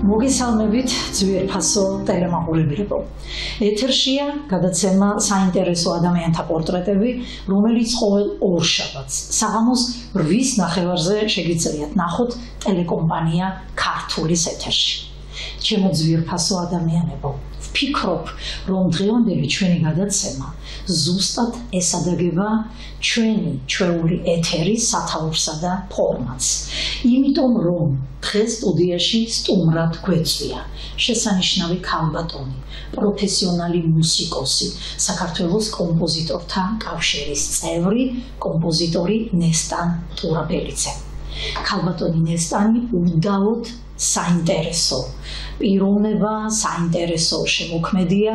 მოგესალმებით ძვირფასო ტელემაყურებლებო. ეთერშია გადაცემა საინტერესო ადამიანთა პორტრეტები, რომელიც ყოველ ორშაბათს საღამოს 8-ის ნახევარზე შეგიძლიათ ნახოთ ტელეკომპანია ქართულის ეთერში. ჩემო ძვირფასო ადამიანებო, ვფიქრობ, რომ დღევანდელი ჩვენი გადაცემა ზუსტად ესადაგება ჩვენი ჩვეული ეთერის სათაურსა და ფორმატს. იმიტომ რომ დღეს სტუდიაში სტუმრად გვეწვია შესანიშნავი ქალბატონი, პროფესიონალი მუსიკოსი, საქართველოს კომპოზიტორთა კავშირის წევრი, კომპოზიტორი ნესტან ტურაბელიძე. ქალბატონი ნესტანი უდავოდ საინტერესო პიროვნება, საინტერესო შემოქმედია.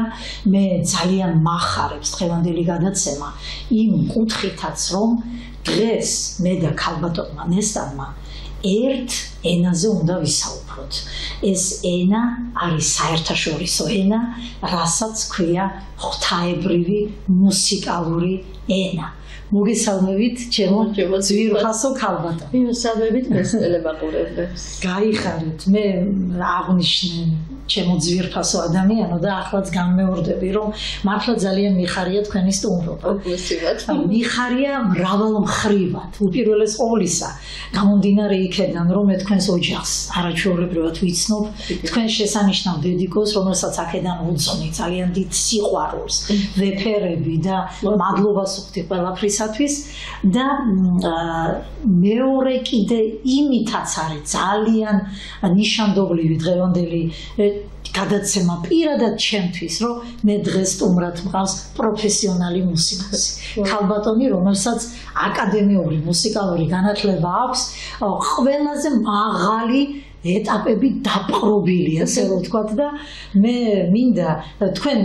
მე ძალიან მახარებს დღევანდელი გადაცემა იმ კუთხითაც, რომ დღეს მე და ქალბატონმა ნესტანმა ერთ ენაზე უნდა ვისაუბროთ. ეს ენა არის საერთაშორისო ენა, რასაც ქვია ღვთაებრივი მუსიკალური ენა. მოგესალმებით, ჩემო ძვირფასო ქალბატონო. მოგესალმებით მეს ტელემაყურებლებს. გაიხარეთ, მე აღნიშნე ჩემო ძვირფასო ადამიანო და ახლაც განმეორდები, რომ მართლა ძალიან მიხარია თქვენი სტუმრობა. ოპლუსივად. მიხარია მრავალ მხრივად. უპირველეს ყოვლისა, გამომდინარე იქიდან, რომ მე თქვენს ოჯახს არაჩვეულებრივად ვიცნობ, თქვენ შესანიშნავ დედიკოს, რომელსაც აქედან ვუძღვნი ძალიან დიდ სიყვარულს, ვეფერები და მადლობას ვუხდი ყველაფრის და მეორე კიდე იმითაც არის ძალიან ნიშანდობლივი დღევანდელი გადაცემა პირადად ჩემთვის, რომ მე დღეს სტუმრად მყავს პროფესიონალი მუსიკოსი. ქალბატონი, რომელსაც აკადემიური მუსიკალური განათლება აქვს, ყველაზე მაღალი ეტაპები დაპყრობილი, ასე რომ ვთქვათ და მე მინდა თქვენ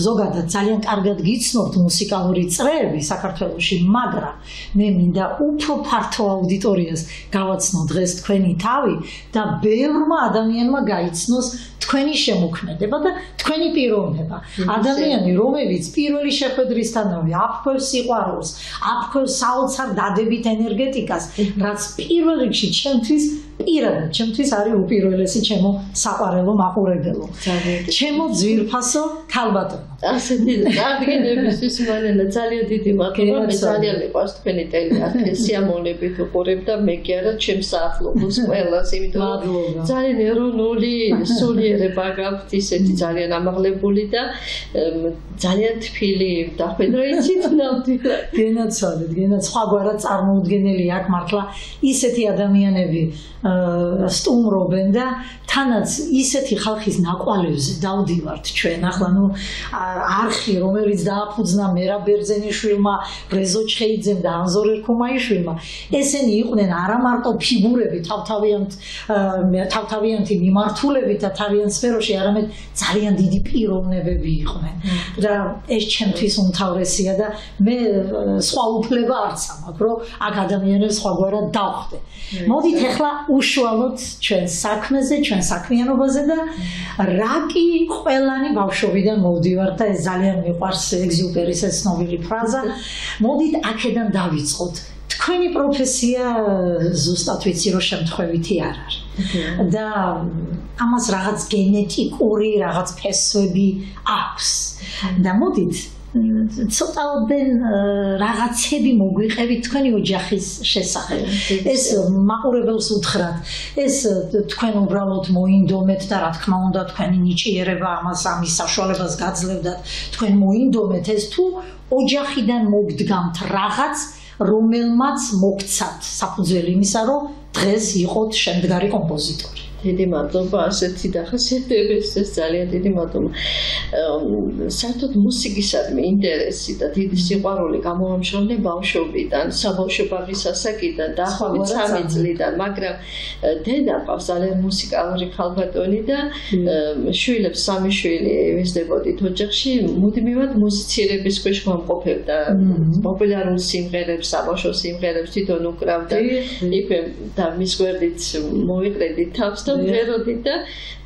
ზოგადად ძალიან კარგად გიცნობთ მუსიკალური წრეები საქართველოში, მაგრამ მე მინდა უფრო ფართო აუდიტორიას გავაცნო დღეს თქვენი თავი და ბევრმა ადამიანმა გაიცნოს თქვენი შემოქმედება და თქვენი პიროვნება. ადამიანი, რომელიც პირველი შეხვედრისთანავე აფქვევს სიყვარულს, აფქვევს საოცარ დადებით ენერგეტიკას, რაც პირველ რიგში ჩემთვის არის უპირველესი ჩემო საყვარელო მაყურებელო. ჩემო ძვირფასო ქალბატონო. ასეთი დადგენებისთვის მალენა ძალიან დიდი მადლობა. მე ძალიან მიყვარს თქვენი ტელეარხი, სიამოვნებით ვუყურებ და მე კი არა ჩემს ახლობლებს ყველას, იმიტომ ძალიან ეროვნული სულიერება გაქვთ, ისეთი ძალიან ამაღლებული და ძალიან თბილი დახვედრა იცით ნამდვილად. გენაცვალეთ, სხვაგვარად წარმოუდგენელი აქ მართლა ისეთი ადამიანები სტუმრობენ და თანაც ისეთი ხალხის ნაკვალევზე დავდივართ ჩვენ. ახლა არხი, რომელიც დააფუძნა მერაბ ბერძენიშვილმა, რეზო ჩხეიძემ და ანზორ ერქომაიშვილმა, ესენი იყვნენ არა მარტო ფიგურები თავთავიანთი მიმართულებით და თავიანთ სფეროში, არამედ ძალიან დიდი პიროვნებები იყვნენ. და ეს ჩემთვის უმთავრესია და მე სხვა უფლება არც ამაქვს, რომ აქ ადამიანებს სხვაგვარად დავხვდე. მოდით ახლა უშუალოდ ჩვენ საქმეზე, ჩვენ საქმიანობაზე და რა კი ყველანი ბავშვობიდან მოვდივართ და ეს ძალიან მიყვარს ეგზიუპერის ეს ცნობილი ფრაზა. მოდით აქედან დავიწყოთ. თქვენი პროფესია ზუსტად ვიცი, რომ შემთხვევითი არ არის. და ამას რაღაც გენეტიკური რაღაც ფესვები აქვს. და მოდით ცოტაოდენ რაღაცები მოგვიყევით თქვენი ოჯახის შესახებ. ეს მაყურებელს უთხრათ, ეს თქვენ უბრალოდ მოინდომეთ და რა თქმა უნდა თქვენი ნიჭიერება ამის საშუალებას გაძლევდათ. თქვენ მოინდომეთ ეს თუ ოჯახიდან მოგდგამთ რაღაც, რომელმაც მოგცათ საფუძველი იმისა, რომ დღეს იყოთ შემდგარი კომპოზიტორი. დიდი მადლობა ასეთი დახასიათებისთვის, ძალიან დიდი მადლობა. საერთოდ მუსიკისადმი ინტერესი და დიდი სიყვარული გამომამშრომლე ბავშვობიდან, საბავშვო ბაღის ასაკიდან, დაახლოებით 3 წლიდან, მაგრამ დედა ყავს ძალიან მუსიკალური ქალბატონი და შვილებს 3 შვილი ევიზდებოდით ოჯახში, მუდმივად მუსიცირების ქვეშ ვამყოფებდა. პოპულარულ სიმღერებს, საბავშვო სიმღერებს თვითონ უკრავდა. იქვე და მის გვერდით მოვიყრედით თავს და ვეროდით და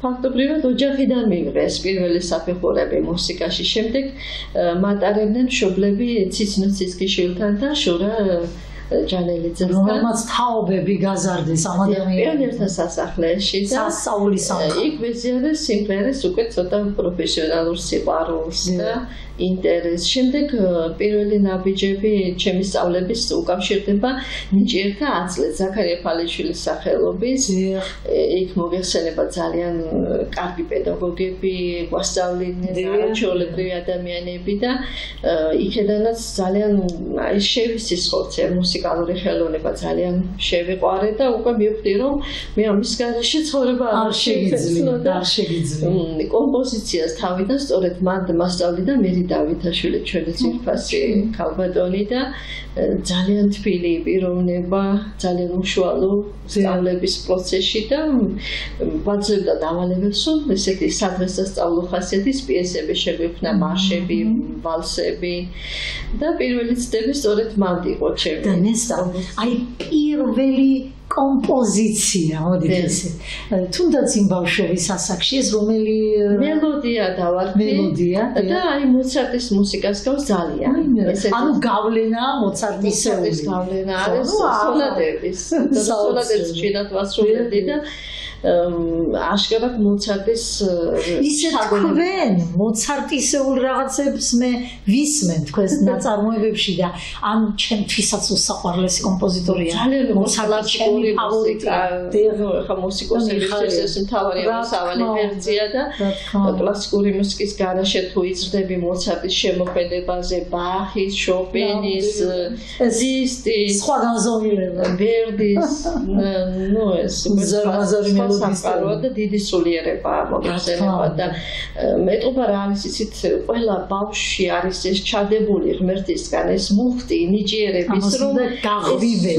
ფაქტობრივად ოჯახიდან მიიღეს პირველი საფეხურები მუსიკაში. შემდეგ მატარებდნენ მშობლები ციცნუცისკიშვილთან და შურა ჯანელიძეს რომელმაც თაობები გაზარდეს ამ ადამიანს პიონერთა სასახლეში და სასწაულის იქ მეზიარეს სიმღერის უკვე ცოტა პროფესიონალურ სიყვარულს და ინტერესს. შემდეგ პირველი ნაბიჯები ჩემი სწავლების უკავშირდება ნიჭიერთა აწლით ზაქარია ფალიშვილის სახელობის. იქ მოიხსენება ძალიან კარგი პედაგოგები, გვასწავლიდნენ არაჩვეულებრივი ადამიანები და იქედანაც ძალიან შევისის ხორცე მუსიკალური ხელოვნება ძალიან შევიყვარე და უკვე მივხვდი რომ მე ამის გარეშე ცხოვრება არ შეგიძლია. კომპოზიციას თავიდან სწორედ მან მასწავლიდა მერი დავითაშვილი ჩვენი ძირფასი ქალბატონი და ძალიან თბილი პიროვნება, ძალიან უშუალო სწავლების პროცესში და ვაძლევდა დავალებებს, რომ ესეთი სადღესასწავლო ხასიათის პიესები შეგვიქმნა, მარშები, ვალსები და პირველი ცდები სწორედ მან იყო ჩემი. და ნესტა, აი პირველი კომპოზიცია, მოდით ესე. თუნდაც იმ ბავშვების ასაკში ეს რომელი მელოდია დავარქი. მელოდია და აი მოცარტის მუსიკას გავს ძალიან. ანუ გავლენა მოცარტის გავლენა არის სონატების. სონატებს შეიძლება ვასრულებდი და აშკარად მოცარტის ისე თქვენ მოცარტისეულ რაღაცებს მე ვისმენ თქვენს ნაწარმოებებში და ან ჩემთვისაც უსაყვარლესი კომპოზიტორია ძალიან მოცარტი ჩემი ფავორიტია ხა მუსიკოსებისთვის ეს მთავარი მოსავალი ვერძია და კლასიკური მუსიკის გარაშე თუ იზრდები მოცარტის შემოქმედებაზე ბახის, შოპენის, ზისტის, სხვა განზომილება ვერდის ნუ ეს ზარმაზარი სამყარო და დიდი სულიერება მოგხსენება და მეტყობა რა არის იცით ყველა ბავშვი არის ეს ჩადებული ღმერთისგან ეს მუხტი ნიჭიერების რომ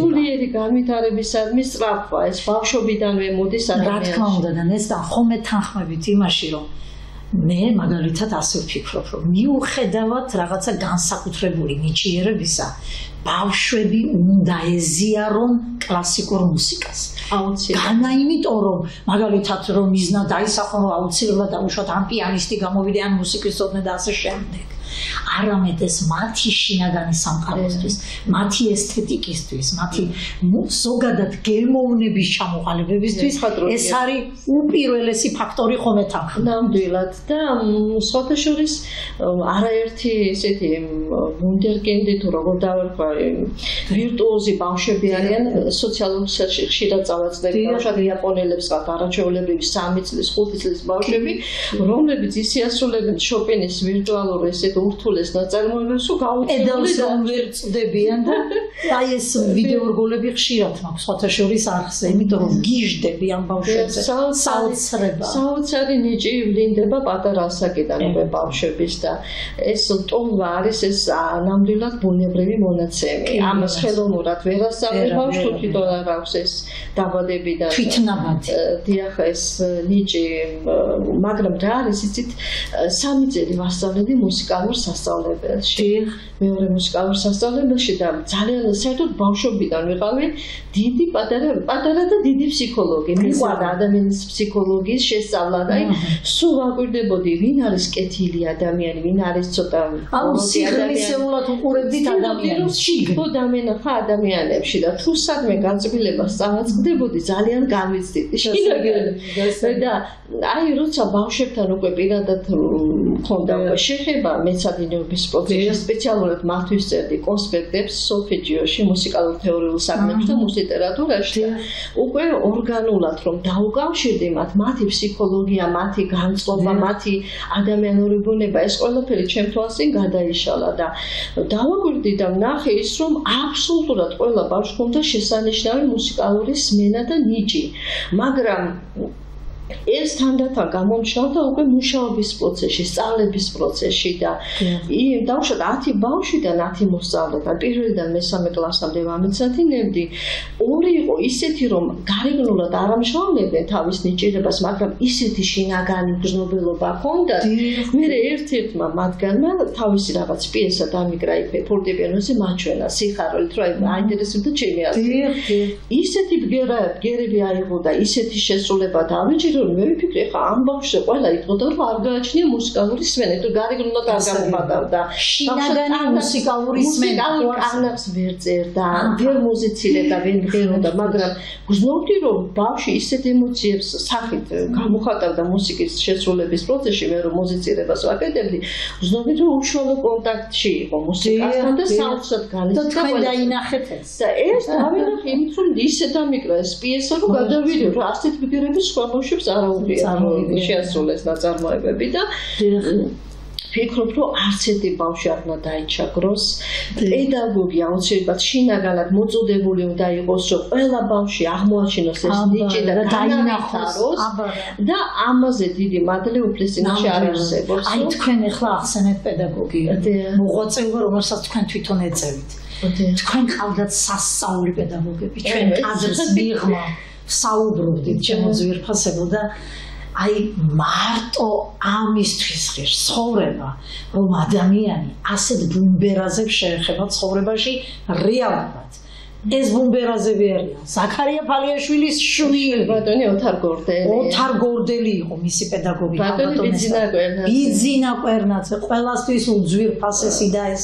სულიერი განვითარებისადმი სწრაფვა ეს ბავშვობიდანვე მოდის ადამიანში რა თქმა უნდა და ეს და ხომე თანხმებით იმაში რომ მე მაგალითად ასე ვფიქრობ რომ მიუხედავად რაღაცა განსაკუთრებული ნიჭიერებისა ბავშვები უნდა ეზიარონ კლასიკურ მუსიკას. აუცილებლად. განა იმიტომ რომ მაგალითად რომ მიზნა დაისახონ რომ აუცილებლად დაუშვათ ამ პიანისტი გამოვიდე ან მუსიკოსოვნა და ასე შემდეგ. არამედ ეს მათი შინაგანი სამყაროსთვის, მათი ესთეტიკისთვის, მათი ზოგადად გემოვნების ჩამოყალიბებისთვის ეს არის უპირველესი ფაქტორი ხომე თანხმ. ნამდვილად და სხვათა შორის არაერთი ესეთი ვუნდერკინდი თუ როგორ დავარქვა ვირტუოზი ბავშვები არიან სოციალურ სფეროში ხშირად წავაწყდები ბავშვად იაპონელებს ვართ არაჩვეულებრივი 3 წლის 5 წლის ბავშვები რომლებიც ისიასრულებენ შოპენის ვირტუალურ ესეთ ურთულეს ნაწარმოებებს ու გაუწევს რომ ვერ წდებიან და აი ეს ვიდეო რგოლები ხშირად მაქვს სხვათა შორის არხზე იმიტომ რომ გიჟდები ამ ბავშვებზე საოცარი ნიჭი ვლინდება პატარა ასაკიდან უკვე ბავშვების და ეს ტოლვა არის ეს ნამდვილად ბუნებრივი მონაცემი ამას ხელოვნურად ვერ ასწავლებს ბავშვს თვითონ არ აქვს ეს დაბადები და თვითნაბადი დიახ ეს ნიჭი მაგრამ რა არის იცით 3 წელი ვასწავლები მუსიკალურ სასწავლებელში მეორე მუსიკალურ სასწავლებელში და ძალიან საერთოდ ბავშვობიდან ვიყავი დიდი პატარა და დიდი ფსიქოლოგი მიყვარდა ადამიანის ფსიქოლოგიის შესწავლა და სულ ვაკვირდებოდი ვინ არის კეთილი ადამიანი ვინ არის ცოტა ანუ სიღრმისეულად უყურებდით ადამიანებს ხო დამენახა ადამიანებში და თუ სადმე განწყვილებას წავაწყდებოდი ძალიან განვიცდიდი შინაგანი და აი როცა ბავშვებთან უკვე პირადად მქონდა შეხება მეცადინეობის პროცესში სპეციალურად მათთვის წერდი კონსპექტებს სოლფეჯიოში მუსიკალურ თეორიულ საქმეებში და მუსლიტერატურაში და უკვე ორგანულად რომ დაუკავშირდი მათი ფსიქოლოგია, მათი განწყობა, მათი ადამიანური ბუნება ეს ყველაფერი ჩემთვის გადაიშალა და დავაკვირდი და ვნახე ის რომ აბსოლუტურად ყველა ბავშვს ჰქონდა შესანიშნავი მუსიკალური სმენა და ნიჭი მაგრამ ეს თანდათან გამომჩნდა უკვე მუშაობის პროცესში, სწავლების პროცესში და დავუშვათ 10 ბავშვიდან 10 მოსწავლეთან პირველიდან მესამე კლასამდე ვამეცადინებდი ორი იყო ისეთი რომ გარეგნულად არ ამშრომლებდნენ თავის ნიჭიერებას, მაგრამ ისეთი შინაგანი გრძნობელობა ჰქონდათ. მე ერთ-ერთმა მათგანმა თავისი რაღაც პიესა დამიკრა იქ ფორტეპიანოზე მაჩვენა სიხარულით რომ აინტერესებდა ჩემი აზრი. ისეთი ბგერები აიღო და ისეთი შესრულება დავიჭირო რომ მე ვიფიქრე ხა ამ ბავშვზე ყველა იტყოდა რომ არ გააჩნია მუსიკალური სმენა თუ გარეგან უნდა გარგამოხატავდა შინაგანი მუსიკალური სმენა კარნახს ვერ წერდა ვერ მუსიცირებდა ვერ მღეროდა მაგრამ გრძნობდი რომ ბავშვი ისეთ ემოციებს სახით გამოხატავდა მუსიკის შესრულების პროცესში მე რომ მუსიცირებას ვაკეთებდი გრძნობდი რომ უშუალო კონტაქტში იყო მუსიკასთან და საოცრად განიცდა დაინახეთ ეს და ეს დავინახე იმით რომ ისე დამიკრა ეს პიესა რომ გადავიდე რომ ასეთ ფიგურების სხვა ბავშვებს არ აუღია შეასრულეს ნაწარმოებები და ვფიქრობ რომ არც ერთი ბავშვი არ უნდა დაიჩაგროს პედაგოგი აუცილებლად შინაგანად მოწოდებული უნდა იყოს რომ ყველა ბავშვი აღმოაჩინოს ეს ნიჭი და დაინახოს და ამაზე დიდი მადლი უფლისწინაშე არ არსებობს აი თქვენ ახლა ახსენეთ პედაგოგი მოღვაწეობა რომელსაც თქვენ თვითონ ეწევით თქვენ ყავდათ სასწაული პედაგოგები ჩვენ კადრს მიღმა საუბრობდით ჩემო ძვირფასებო და აი მარტო ამისთვის ღირს ცხოვრება რომ ადამიანი ასეთ ბუმბერაზებს შეეხება ცხოვრებაში რეალურად ეს ბუმბერაზები არიან ზაქარია ფალიაშვილის შვილი ბატონი ოთარ გორდელი იყო მისი პედაგოგი ბიძინა კვერნაძე ყველასთვის უძვირფასესი და ეს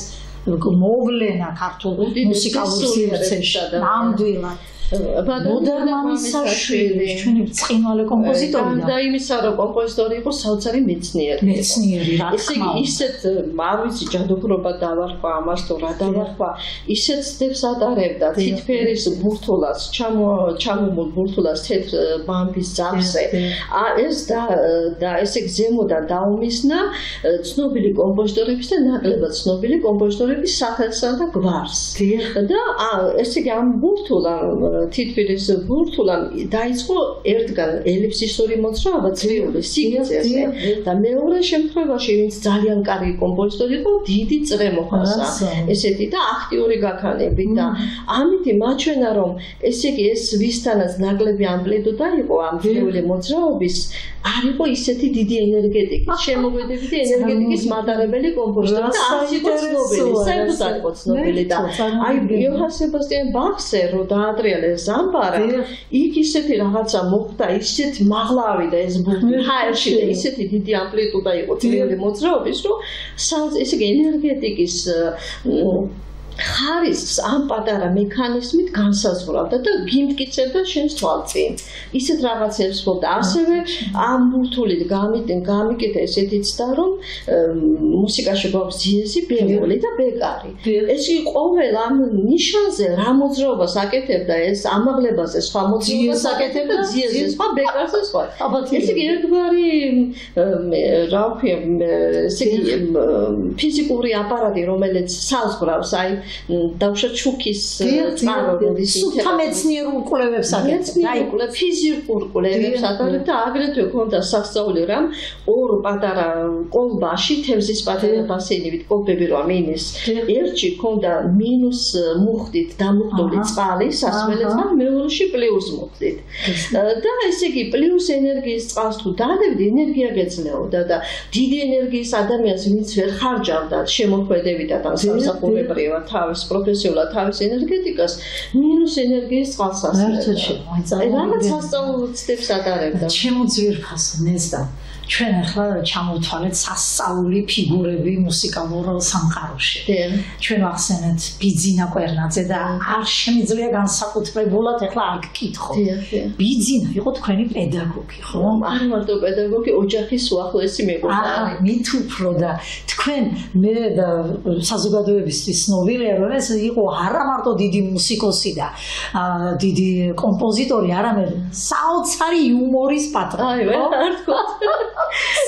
მოვლენა ქართულ მუსიკალურ სივრცეში ნამდვილად მოდერნიზაციის ჩვენი ბრწყინვალე კომპოზიტორია და იმისა რომ კომპოზიტორი იყო საოცარი მეცნიერი რა თქმა უნდა ისეთ არ ვიცი ჯადოქრობა დავარქვა ამას თუ რა დავარქვა ისეთ სტეპს ატარებდა თითფერის ბურთულას ჩამომულ ბურთულას თეთრ ბამბის ძაფზე ეს და ესე ზემოდან დაუმისნა ცნობილი კომპოზიტორების და ნაკლებად ცნობილი კომპოზიტორების სახელსა და გვარს და ესე იგი ამ ბურთულან თითფერის ბურთულან დაიწყო ერთგან ელიფსისური მოძრაობა წლიური სიგრძეზე და მეორე შემთხვევაში ვინც ძალიან კარგი კომპოზიტორი იყო დიდი წრე მოხდა ესეთი და აქტიური გაქანებით და ამით მაჩვენა რომ ესე იგი ეს ვისთანაც ნაკლები ამპლიტუდა იყო ამ წლიური მოძრაობის არ იყო ისეთი დიდი ენერგეტიკის შემოგვედებითი ენერგეტიკის მატარებელი კომპოზიტორი და არც იყო ცნობილი საერთოდ არ იყო ცნობილი და აი იოჰან სებასტიან ბახზე რო დაადრიალეს ზამბარა იქ ისეთი რაღაცა მოხდა ისეთ მაღლავი და ეს ჰაერში და ისეთი დიდი ამპლიტუდა იყო წლიური მოძრაობის რომ ესე იგი ენერგეტიკის ხარისხს ამ პატარა მექანიზმით განსაზღვრავდა და გიმტკიცებდა შენს თვალწინ ისეთ რაღაცებს ხოდა ასევე ამ ბურთულით გამიკეთა ესეთი ცდა რომ მუსიკაში გვაქვს ძიეზი ბემოლი და ბეკარი ეს იგი ყოველ ამ ნიშანზე რა მოძრაობას აკეთებდა ეს ამაღლებაზე სხვა მოძრაობას აკეთებდა ძიეზზე სხვა ბეკარზე სხვა ეს იგი ერთგვარი რა ვქია ესე იგი ფიზიკური აპარატი რომელიც საზღვრავს აი დავშა ჩუქის წყაროების სულთა მეცნიერულ კვლევებს აკეთებდა ფიზიკურ კვლევებს აკეთებდა და აგრეთვე ქონდა სასწაული რამ ორ პატარა კოლბაში თევზის პატარა ბასეინებით კოლბები რა მინეს ერთში ქონდა მინუს მუხტით დამუხტული წყალი სასმელად და მეორეში პლუს მუხტით და ესე იგი პლუს ენერგიის წყალს თუ დადებდი ენერგია გეძლეოდა და დიდი ენერგიის ადამიანს ვინც ვერ ხარჯავდა შემოქმედებითად ან სამსახურებრივად თავის პროფესიულად თავის ენერგეტიკას მინუს ენერგიის წყალს ასმევდა. რაღაც სასწაულ ცდებს ატარებდა. ჩემო ძვირფასო ნესტა ჩვენ ახლა ჩამოვთვალეთ სასწაული ფიგურები მუსიკალურ სამყაროში. ჩვენ ახსენეთ ბიძინა კვერნაძე და არ შემიძლია განსაკუთრებულად ახლა არ გკითხო. ბიძინა იყო თქვენი პედაგოგი, ხო? არ მარტო პედაგოგი, ოჯახის უახლოესი მეგობარი. მით უფრო და თქვენ მე და საზოგადოებისთვის ცნობილია რომ ეს იყო არა მარტო დიდი მუსიკოსი და დიდი კომპოზიტორი, არამედ საოცარი იუმორის პატრონი. არ თქვა.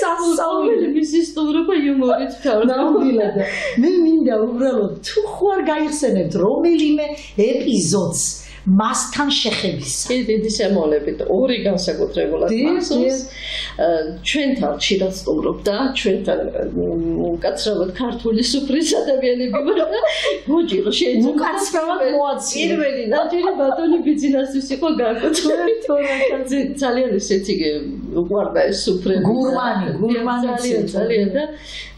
სასწაული მისი სტუმრობა იუმორით თავდა. ნამდვილად. მე მინდა უბრალოდ თუ ხარ გაიხსენებთ რომელიმე ეპიზოდს მასთან შეხებისა. დიდი შემოვლებით ორი განსაკუთრებულად მასოს ჩვენთან ხშირად სტუმრობდა ჩვენთან უკაცრავად ქართული სუფრის ადამიანები ვარ და გოჯირო შეიძლება უკაცრავად მოაცილე. პირველი ნაჯერი ბატონი ბიძინასთვის იყო განკუთვნილი. ძალიან ესეთი უყვარდა ეს სუფრები. გურმანი ძალიან და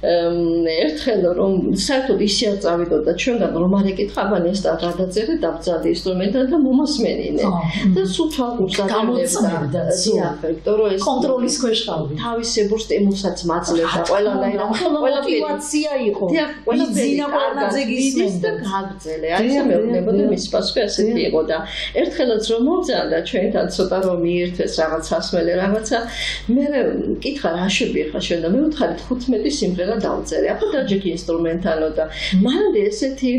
ერთხელ რომ საერთოდ ისე არ წავიდოდა ჩვენგან რომ არ ეკითხა აბანეს და გადაწერე დაბძალე ინსტრუმენტად და მომასმენინე და სულ თვალყურს გამოწმებდა ეს კონტროლის ქვეშ ყავდი თავისებურ სტიმულსაც მაძლევდა ყველანაირად მოტივაცია იყო ბიზინა ყველანაირად გისმენდა გაგრძელე აი ეს მეუბნებოდა მის პასუხი ასეთი იყო და ერთხელაც რომ მოგზავნდა ჩვენთან ცოტა რომ მიირთვეს რაღაც სასმელი რაღაცა მე მკითხა რა შევიხა შენ და მე ვთხარი 15 სიმღერა დავწერე ახლა დაჯექი ინსტრუმენტალო და მანამდე ესეთი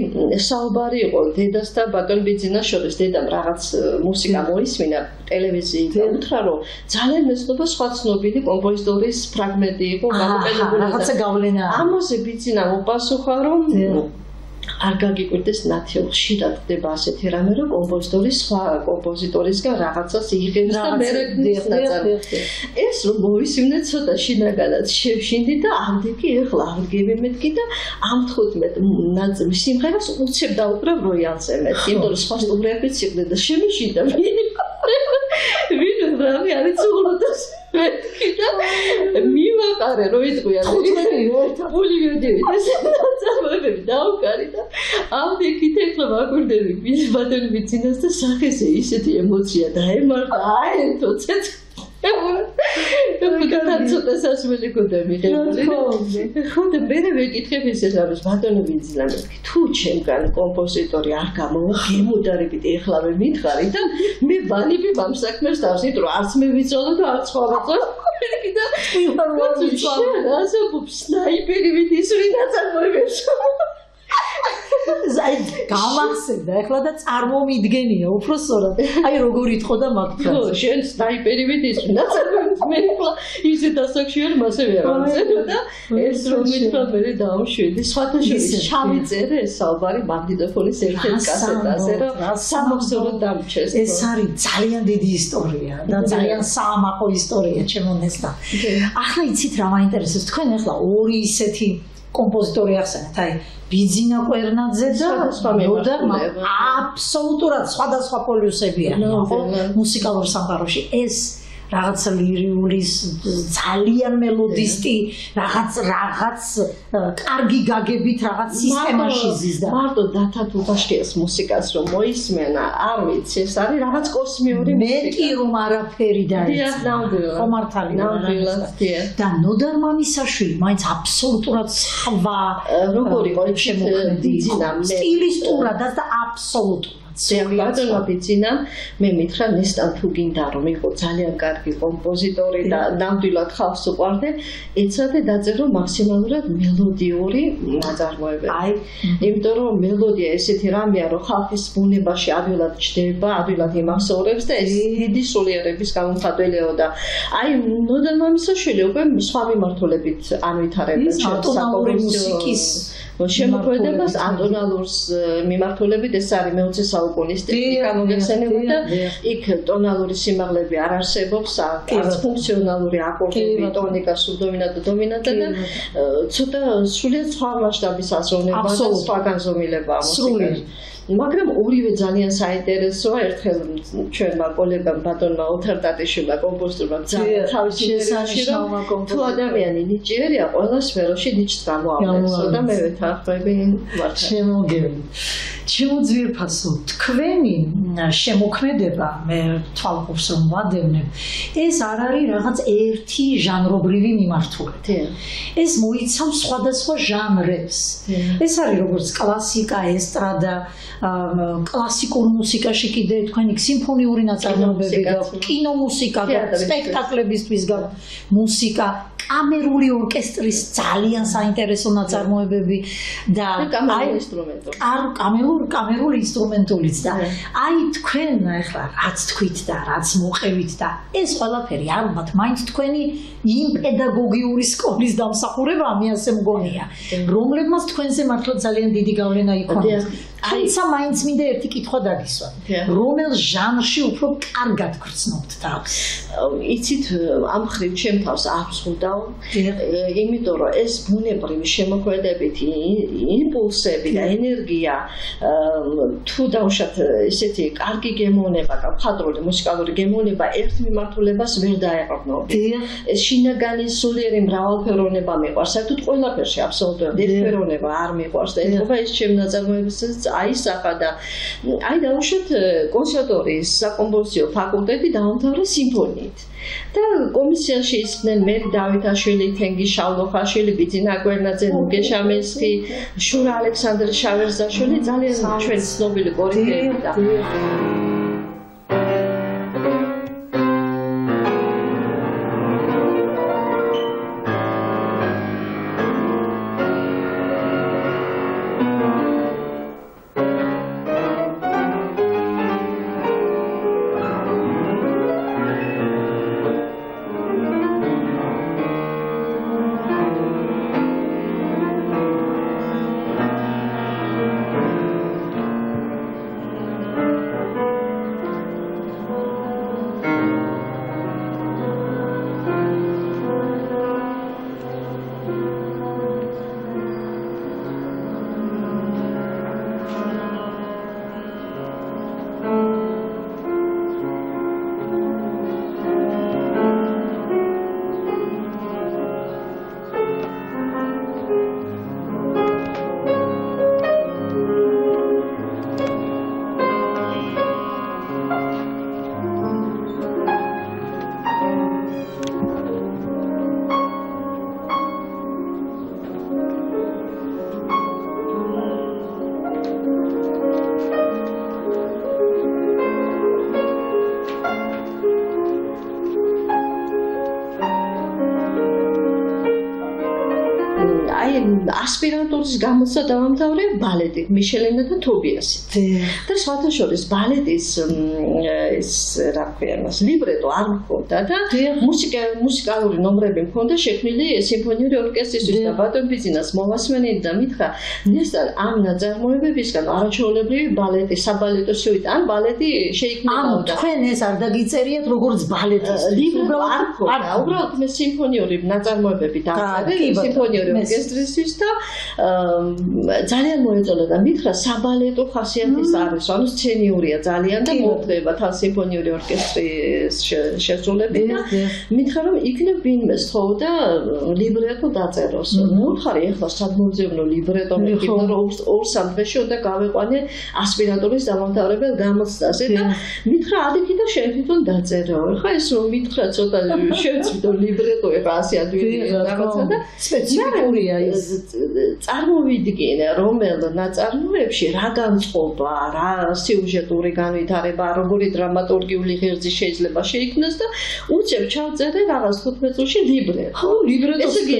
საუბარი იყო დედას და ბატონ ბიძინას შორის დედამ რაღაც მუსიკა მოისმინა ტელევიზიით და უთხრა რომ ძალიან მეცნობა სხვა ცნობილი კომპოზიტორის ფრაგმენტი იყო გამოყენებული რაღაცა გავლენა ამაზე ბიძინა მოპასუხა რომ არ გაგიკვირდეს ნათელ ხშირად ხდება ασეთი რამე რომ კომპოზიტორის სხვა კომპოზიტორისგან რაღაცას იღებს და მე ნაცარი ეს რომ მოვისმინე ცოტა შინაგანად შევშინდი და ამდენი ეხლა ავდგები მეთქი და ამ 15 სიმღერას უცებ დაუკრავ როიალზე მეთქი იმიტომ რომ სხვა სტუმრებიც იყვნენ და შემიშინდა ვინ რავი არის უღლოდოს მეთქი და მივაყარე რომ იტყვია პული ვიდივით ეს წარმოებები დაუკარი და ამდენით ეხლა ვაკვირდები ბატონ ბიძინას და სახეზე ისეთი ემოცია დაემართა აერთო ცეცხლი და ცოტა სასმელი გონდა მიღებული ხო და მე ვეკითხებ ისეს არის ბატონ ბიძინა მეთქი თუ ჩემგან კომპოზიტორი არ გამოვა გემოდარებით ეხლა მე მითხარი და მე ვანიბი ამ საქმეს დავსით რომ არც მე ვიცოდო და არც სხვა ვაწოდო და ასე სნაიპერი ვიდის ვინა წარმოებებს ზაი გამახსენდა ეხლა და წარმომიდგენია უფრო სწორად აი როგორ იტყო და მაგ ხო შენ სნაიპერი ვიდის ვინა წარმოებებს მე ეხლა ისე დასახშიერ მასე ვერავზე და ეს რომ მითხრა მე დავშვიდი სხვათა შორის ჩავიწერე ეს საუბარი მაგნიტოფონის ერთ-ერთ კასეტაზე რომ სამახსოვროდ დამჩეს ეს არის ძალიან დიდი ისტორია და ძალიან საამაყო ისტორია ჩემო ნესტა ახლა იცით რა მაინტერესებს თქვენ ახლა ორი ისეთი კომპოზიტორი ახსენეთ აი ბიძინა კვერნაძე და ნოდარმა აბსოლუტურად სხვადასხვა პოლიუსებია მუსიკალურ სამყაროში ეს რაღაც ლირიულის ძალიან მელოდისტი რაღაც კარგი გაგებით რაღაც სისტემაში ზიზდა მარტო დათა თუთაშკიას მუსიკას რომ მოისმენა არ ვიცი ეს არის რაღაც კოსმიური მუსიკა მეტი რომ არაფერი დაიწყო ხომართალი და ნოდარ მამისაშვილი მაინც აბსოლუტურად სხვა როგორი ყოლი შემოქმედება სტილისტურად და აბსოლუტურად ბატონო ბიძინა მე მითხრა ნესტან თუ გინდა რომ იყო ძალიან კარგი კომპოზიტორი და ნამდვილად ხალხს უყვარდე ეცადე დაწერო მაქსიმალურად მელოდიური ნაწარმოებები აი იმიტომ რომ მელოდია ესეთი რამეა რომ ხალხის ბუნებაში ადვილად ჩდება ადვილად იმახსოვრებს და ეს დიდი სულიერების გამომხატველეო და აი ნოდარ მამისაშვილი უკვე სხვა მიმართულებით ანვითარებდა ატონალური მუსიკის შემოქმედებას ატონალურს მიმართულებით ეს არის მე-20 საუკუნის ტექნიკა მოგეხსენებოდა იქ ტონალური სიმაღლები არ არსებობს არც ფუნქციონალური აკორდები ტონიკა სუბდომინანტა დომინანტა და ცოტა სრულიად სხვა მასშტაბის აზროვნება და სხვა განზომილებაა მუსიკაში მაგრამ ორივე ძალიან საინტერესოა ერთხელ ჩვენმა კოლეგამ ბატონმა ოთარ ტატიშვილმა კომპოზიტორმა ძალიან თავისი შესანიშნავმა თუ ადამიანი ნიჭიერია ყველა სფეროში ნიჭს გამოავლენს და მე ვეთანხმები მართლა ჩემო ძვირფასო თქვენი შემოქმედება მე თვალყურს რომ ვადევნებ ეს არ არის რაღაც ერთი ჟანრობრივი მიმართულება ეს მოიცავს სხვადასხვა ჟანრებს ეს არის როგორც კლასიკა ესტრადა კლასიკურ მუსიკაში კიდე თქვენი სიმფონიური ნაწარმოებები გაქვთ კინომუსიკა გაქვთ სპექტაკლებისთვის გაქვთ მუსიკა კამერული ორკესტრის ძალიან საინტერესო ნაწარმოებები და კამერული ინსტრუმენტული კამერული ინსტრუმენტულიც და აი თქვენ ახლა რაც თქვით და რაც მოყევით და ეს ყველაფერი ალბათ მაინც თქვენი იმ პედაგოგიური სკოლის დამსახურება მე ასე მგონია რომლებმაც თქვენზე მართლა ძალიან დიდი გავლენა იქონიათ თუმცა მაინც მინდა ერთი კითხვა დაგისვათ რომელ ჟანრში უფრო კარგად გრძნობთ თავს იცით ამ ხრივ ჩემ თავს არ ვსხურდაო იმიტომ რომ ეს ბუნებრივი შემოქმედებითი იმპულსები და ენერგია თუ დავუშვათ ესეთი კარგი გემოვნება, მხატვრული მუსიკალური გემოვნება ერთ მიმართულებას ვერ დაეყრდნობით. ეს შინაგანი სულიერი მრავალფეროვნება მიყვარს. საერთოდ ყველაფერში აბსოლუტურად ერთფეროვნება არ მიყვარს და ეხება ეს ჩემ ნაწარმოებებსაც აისახა და აი დავუშვათ კონსერვატორიის საკომპოზიციო ფაკულტეტი დაამთავრა სიმფონიით. და კომისიაში ისხდნენ მერი დავითაშვილი, თენგიზ შავლოხაშვილი, ბიძინა გვერნაძე, ნუგე შამენსკი, შურა ალექსანდრ შავერზაშვილი, ძალიან ჩვენი ცნობილი კორიფეები და ასპირანტურის გამოცა დავამთავრე ბალეტით მიშელინა და თობიასით. და სხვათა შორის ბალეტის ეს რა ქვია მას ლიბრეტო არ მქონდა და მუსიკალური ნომრები მქონდა შექმნილი სიმფონიური ორკესტრისთვის და ბატონ ბიძინას მოვასმენინი და მითხრა ნესტარ ამ ნაწარმოებებისგან არაჩვეულებრივი ბალეტი საბალეტო სუიტა ან ბალეტი შეიქმნება და თქვენ ეს არ დაგიწერიათ როგორც ბალეტის ლიბრეტო არ მქონდა უბრალოდ მე სიმფონიური ნაწარმოებები დავწერე სიმფონიური ორკესტრისთვის და ძალიან მოეწონა და მითხრა საბალეტო ხასიათის არის, ანუ სცენიურია ძალიან და მოხდება თან სიმფონიური ორკესტრის შესრულებით და მითხრა რომ იქნებ ვინმე სწოვდა ლიბრეტო დაწეროს. მოხარი ახლა სადმოძებნო ლიბრეტო მეკითხა რომ 2-3 დღეში უნდა გავეყვანე ასპირანტურის დამამთავრებელ გამოცდაზე და მითხრა ადიქი და შენ თვითონ დაწერო. ახლა ეს რომ მითხრა ცოტა შევწვიდო ლიბრეტო ეხლა ასე ადვილი რაღაცა და სპეციფიკურია ის წარმოვიდგინე რომელ ნაწარმოებში რა განწყობა, რა სიუჟეტური განვითარება, როგორი დრამატურგიული ღერძი შეიძლება შეიქმნას და უცებ ჩავწერე რაღაც 15 წუთში ლიბრეტო. ხო, ლიბრეტო. ესე იგი,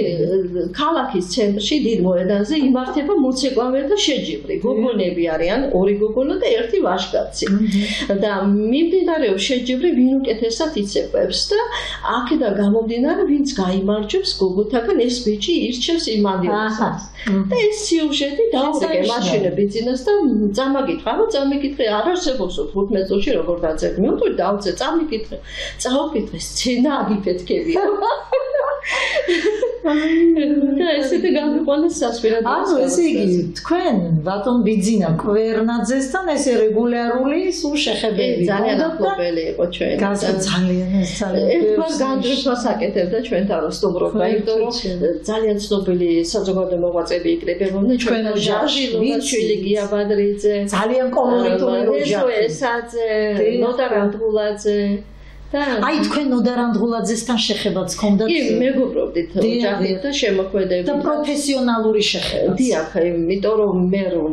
ქალაქის ცენტრში დიდ მოედანზე იმართება მოცეკვავეთა შეჯიბრი. გოგონები არიან, 2 გოგონა და 1 ვაჟკაცი. და მიმდინარეობს შეჯიბრი ვინ უკეთესად იცეკვებს და აქედან გამომდინარე ვინც გაიმარჯვებს გოგოთაგან ეს ბიჭი ირჩევს იმ ამბიოსს. და ეს სიუჟეტი დაურეკე მაშინ ბიძინას და წამაგითხრა რომ წამიკითხე არ არსებობს 15 წუთში როგორ დაწერდი მე ვთქვი დავწე წამიკითხე წავკითხე სცენა აგიფეთქებია და ესეთი გამიყვანეს სასპირანტურის ანუ ესე იგი თქვენ ბატონ ბიძინა კვერნაძესთან ესე რეგულარული სულ შეხებები ძალიან ახლობელი იყო ჩვენ ძალიან ერთგვარ განდრიფას აკეთებდა ჩვენთან სტუმრობა იმიტომ რომ ძალიან ცნობილი საზოგადო მოღვაწეები იქნებოდა ჩვენ ჟარჟი ლუჩილი გიაბადრიძე ძალიან კოლორიტული როჟა ესაძე ნოტა რანდღულაძე აი თქვენ ნოდა რანდღულაძესთან შეხებაც ჰქონდათ? კი, მეგობრობდით ოჯახით და შემოქმედებით. და პროფესიონალური შეხება. დიახ, იმიტომ რომ მე რომ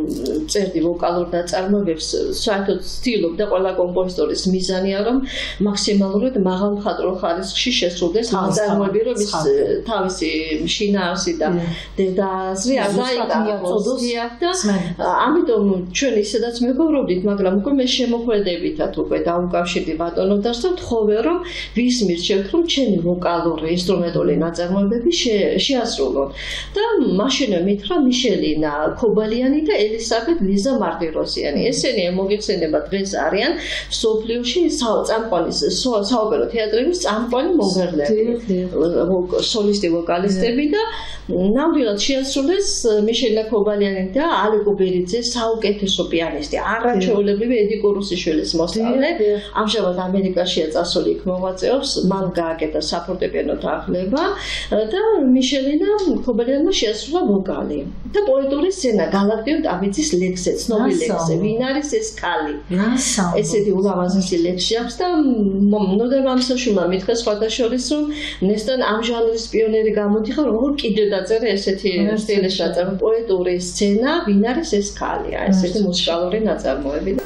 წერდი ვოკალურ ნაწარმოებებს, საერთოდ ვცდილობდა ყველა კომპოზიტორის მიზანია რომ მაქსიმალურად მაღალ მხატვრულ ხარისხში შესრულდეს ნაწარმოები, რომ ის თავისი შინაარსი და დედაზრი არ დაიკარგოს. დიახ და ამიტომ ჩვენ ისედაც მეგობრობდით, მაგრამ უკვე მე შემოქმედებითად უკვე დაუკავშირდი ბატონოდარს და მოგე რომ ვის მირჩევთ რომ ჩემი ვოკალური ინსტრუმენტული ნაწარმოებები შეასრულონ და მაშინვე მითხრა მიშელინა ქობალიანი და ელისაბედ ლიზა მარტიროსიანი ესენი მოგეხსენება დღეს არიან სოფლიოში წამყვანი საოპერო თეატრების წამყვანი მომღერლები სოლისტი ვოკალისტები და ნამდვილად შეასრულეს მიშელინა ქობალიანი და ალეკო ბერიძე საუკეთესო პიანისტი არაჩვეულებრივი ედი კურუსიშვილის მოსწავლე ამჟამად ამერიკაშია წასული იქ მოღვაწეობს მან გააკეთა საფორტეპიანო თანხლება და მიშელინა ქობალიანმა შეასრულა ვოკალი და პოეტური სცენა გალაქტიონ ტაბიძის ლექსზე ცნობილი ლექსზე ვინ არის ეს ქალი ესეთი ულამაზესი ლექსი აქვს და ნოდარ მამსაშვილმა მითხრა სხვადასხვა რომ ნესტან ამ ჟანრის პიონერი გამოდიხარ როგორ კიდევ დაწერა ესეთი სტილის ნაწარმოები პოეტური სცენა ვინ არის ეს ქალი ესეთი მუსიკალური ნაწარმოები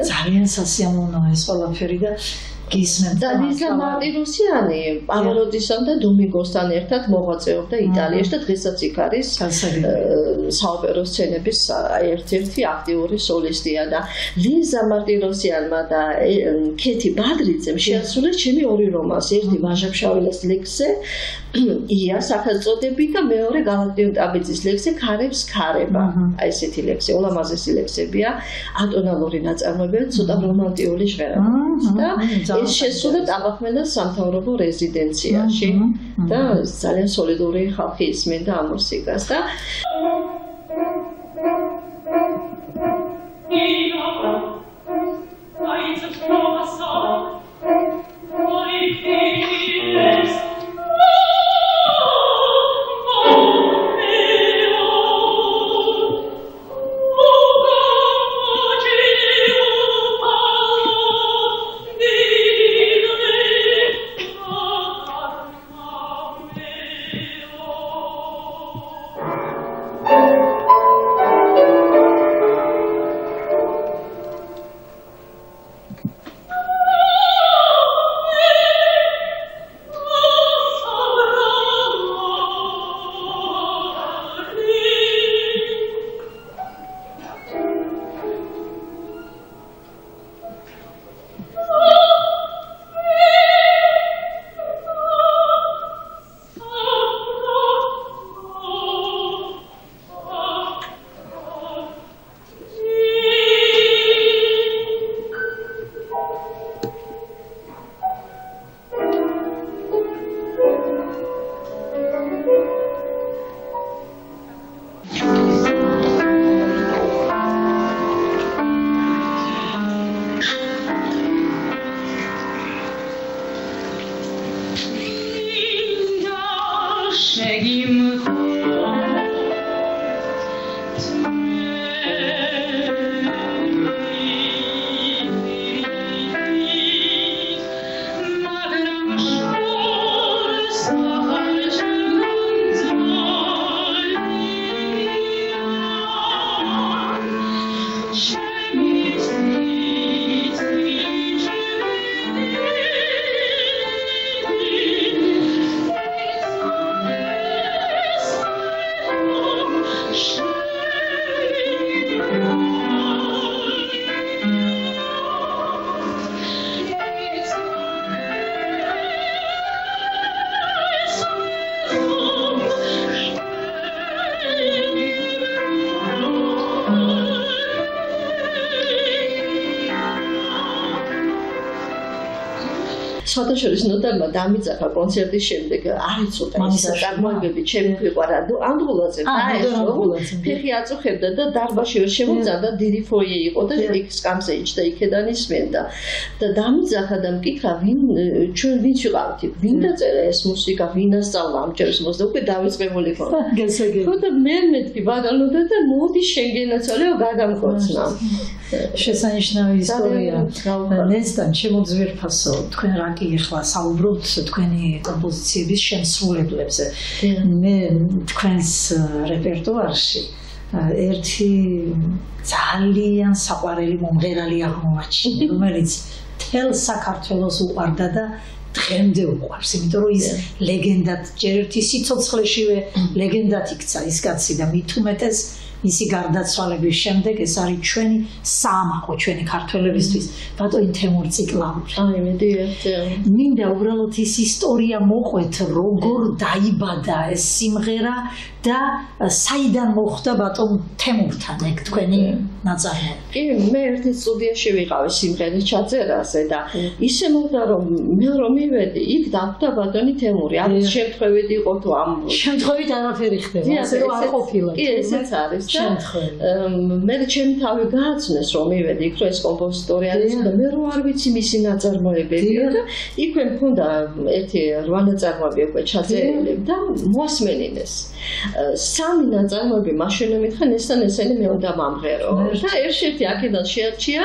ძალიან სასიამოვნოა ეს ყველაფერი და გისმენთ და ლიზა მარტიროსიანი პავაროტისთან და დომინგოსთან ერთად მოღვაწეობდა იტალიაში და დღესაც იქ არის საოპერო სცენების ერთ-ერთი აქტიური სოლისტია და ლიზა მარტიროსიანმა და ქეთი ბადრიძემ შეასრულეს ჩემი ორი რომანსი ერთი ვაჟა-ფშაველას ლექსზე ია სახელწოდებით და მეორე გალაქტიონ ტაბიძის ლექსზე ქარებს ქარება აი ესეთი ლექსი ულამაზესი ლექსებია ატონალური ნაწარმოებია ცოტა რომანტიული ჟღერადობით და ეს შესრულდა ტაბახმელას სამთავრობო რეზიდენციაში და ძალიან სოლიდური ხალხი ისმენდა ამ მუსიკას და სხვადასხვა ნოტარმა დამიძახა კონცერტის შემდეგ არ იცოდა ის წარმოებები ჩემი გვიყარა ანდღულაძე დაესწრო ფეხი აწუხებდა და დარბაზში ვერ შემოძარდა დიდი ფოიე იყო და იქ სკამზე იჯდა იქედან ისმენდა და დამიძახა და მკითხა ჩვენ ვინც ვიყავთ ვინ დაწერა ეს მუსიკა ვინ ასწავლა ამჯერს მოსდა უკვე დავიწყებული ხომ და მე მეთქი ბაგალოდა და მოდი შენგენაცალეო გადამკოცნა შესანიშნავი ისტორია ნესტან შემოძვირფასო თქვენ რა კი ახლა საუბრობთ თქვენი კომპოზიციების შემსრულებლებზე მე თქვენს რეპერტუარში ერთი ძალიან საყვარელი მომღერალი აღმოაჩინე რომელიც თელ საქართველოს უყვარდა და დღემდე უყვარს იმიტომ რომ ის ლეგენდად ჯერ ერთი სიცოცხლეშივე ლეგენდად იქცა ის კაცი და მით უმეტეს მისი გარდაცვალების შემდეგ ეს არის ჩვენი საამაყო ჩვენი ქართველებისთვის ბატონი თემურ ციკლაური. აი მედია. მინდა უბრალოდ ის ისტორია მოყვეთ როგორ დაიბადა ეს სიმღერა და საიდან მოხდა ბატონ თემურთან ეგ თქვენი ნაწარმოები. კი მე ერთი სტუდიაში ვიყავი სიმღერის ჩაწერაზე და ისე მოხდა რომ მე რომ მივედი იქ დახვდა ბატონი თემური არის შემთხვევით იყო თუ ამ შემთხვევით არაფერი ხდება ასე რომ არ ყოფილა. კი ესეც არის მე ჩემი თავი გააცნეს რომ მივედი იქ რომ ეს კომპოზიტორი არის და მე რო არ ვიცი მისი ნაწარმოებები და იქვე მქონდა ერთი 8 ნაწარმოები უკვე ჩაწერილი და მოასმენინეს სამი ნაწარმოები მაშინე მითხა ნესთან ესენი მე უნდა მომღერო და ერთ-ერთი აქედან შეარჩია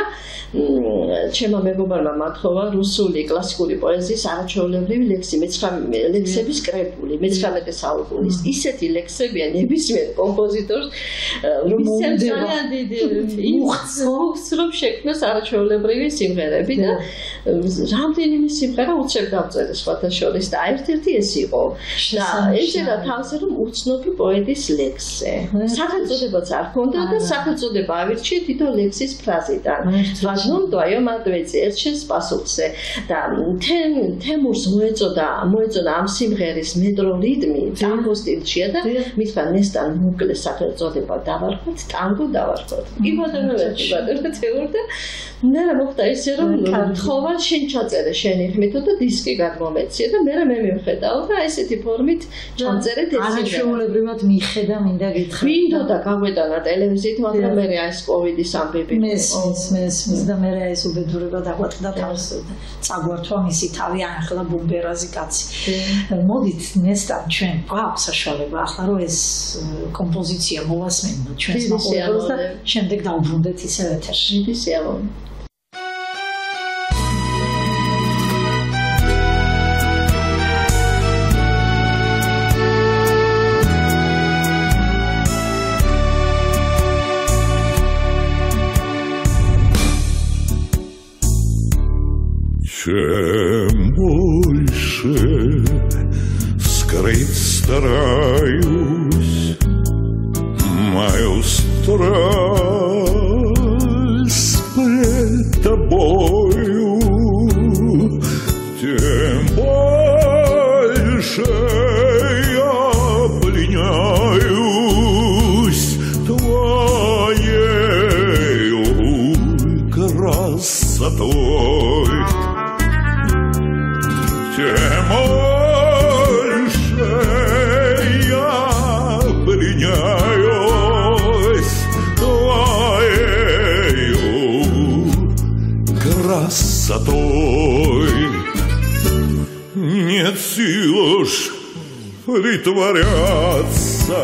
ჩემმა მეგობარმა მათხოვა რუსული კლასიკური პოეზიის არაჩვეულებრივი ლექსების კრებული მე-19 საუკუნის ისეთი ლექსებია ნებისმიერ კომპოზიტორს რომ ძალიან დიდი უხსრობ შექმნას არაჩვეულებრივი სიმღერები და რამდენიმე სიმღერა უცებ დავწერე სხვათა შორის და ერთ-ერთი ეს იყო და ეჭირა თავზე რომ უცნობი პოეტის ლექსზე სახელწოდებაც არ ჰქონდა და სახელწოდება ავირჩიე თითო ლექსის ფრაზიდან ვაჟნუნდოაიო მადვეცი ერჩენს პასუხზე და თემურს მოეწოდა ამ სიმღერის მეტრო რიტმი ტანგო სტილშია და მითხრა ნესტან მოკლე სახელწოდება დავარქვათ ტანგო დავარქვათ კი ბატონო თემურ და მე მოხდა ისე რომ თხოვა შენ ჩაწერე შენი ხმით და დისკი გადმომეციე და მე მივხედავ და ესეთი ფორმით ჩამწერეთ ეს არაჩვეულებრივად მიხედა მინდა გითხრა მინდოდა გაგვეტანა ტელევიზიით მაგრამ მე ეს კოვიდის ამბები მესმის და მე ეს უბედურება დაგვატყდა თავს წაგვართვა მისი თავი ახლა ბუმბერაზი კაცი მოდით ნესტან ჩვენ გვაქვს საშუალება ახლა რომ ეს კომპოზიცია მოვასმენოთ ჩვენს მაყურებელს და შემდეგ დავბრუნდეთ ისევ ეთერში დიდი სიამოვნებით Чем больше скрыть стараюсь мою страсть пред тобою, тем больше я пленяюсь твоею красотой. Тем больше я пленяюсь твоею красотой. Нет сил уж притворяться,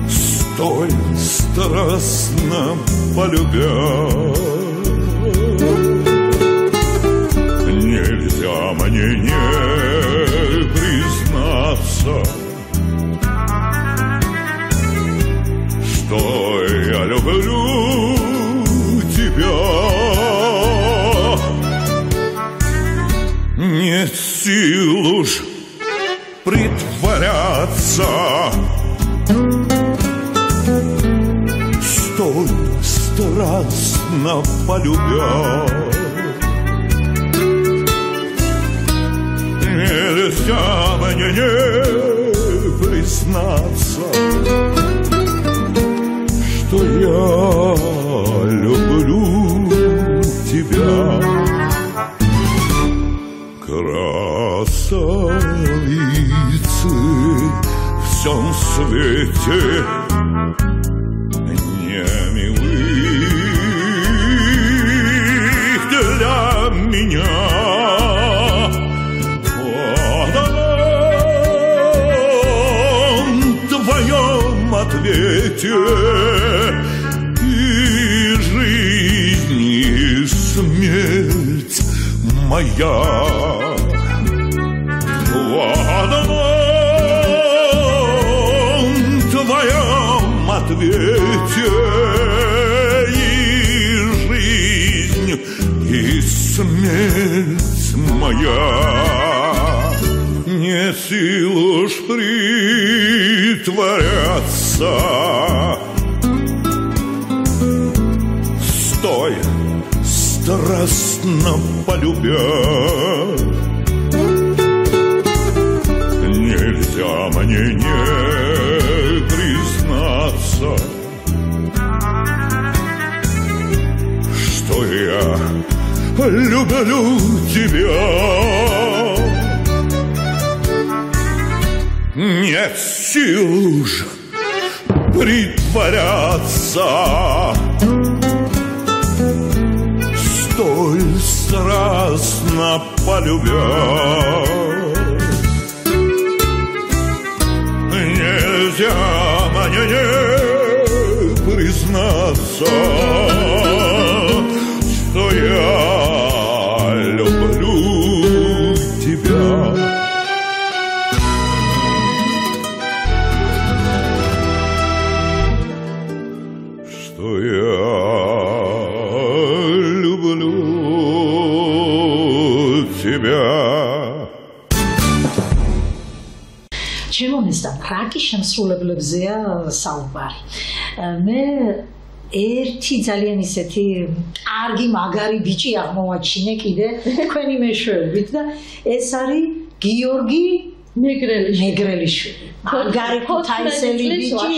столь страстно полюбя. Нельзя мне не признаться, что я люблю тебя. Нет сил уж притворяться, Столь страстно полюбя. Нельзя мне не признаться, что я люблю тебя. Красавицы в всем свете не милых для меня. Ответе и жизнь, и смерть моя в одном твоем ответе и жизнь, и смерть моя. Не силу ж притворяться, стой, страстно полюбя. Нельзя мне не признаться, что я люблю тебя. Нет сил уж притворяться, столь страстно полюбя. Нельзя мне не признаться, что я люблю тебя. ჩემომესთან რაკის შემსრულებლებზეა საუბარი. მე ერთი ძალიან ისეთი კარგი მაგარი ბიჭი აღმოვაჩინე კიდე თქვენი მეშვეობით და ეს არის გიორგი მეგრელიშვილი. მაგარი ქუთაისელი ბიჭი,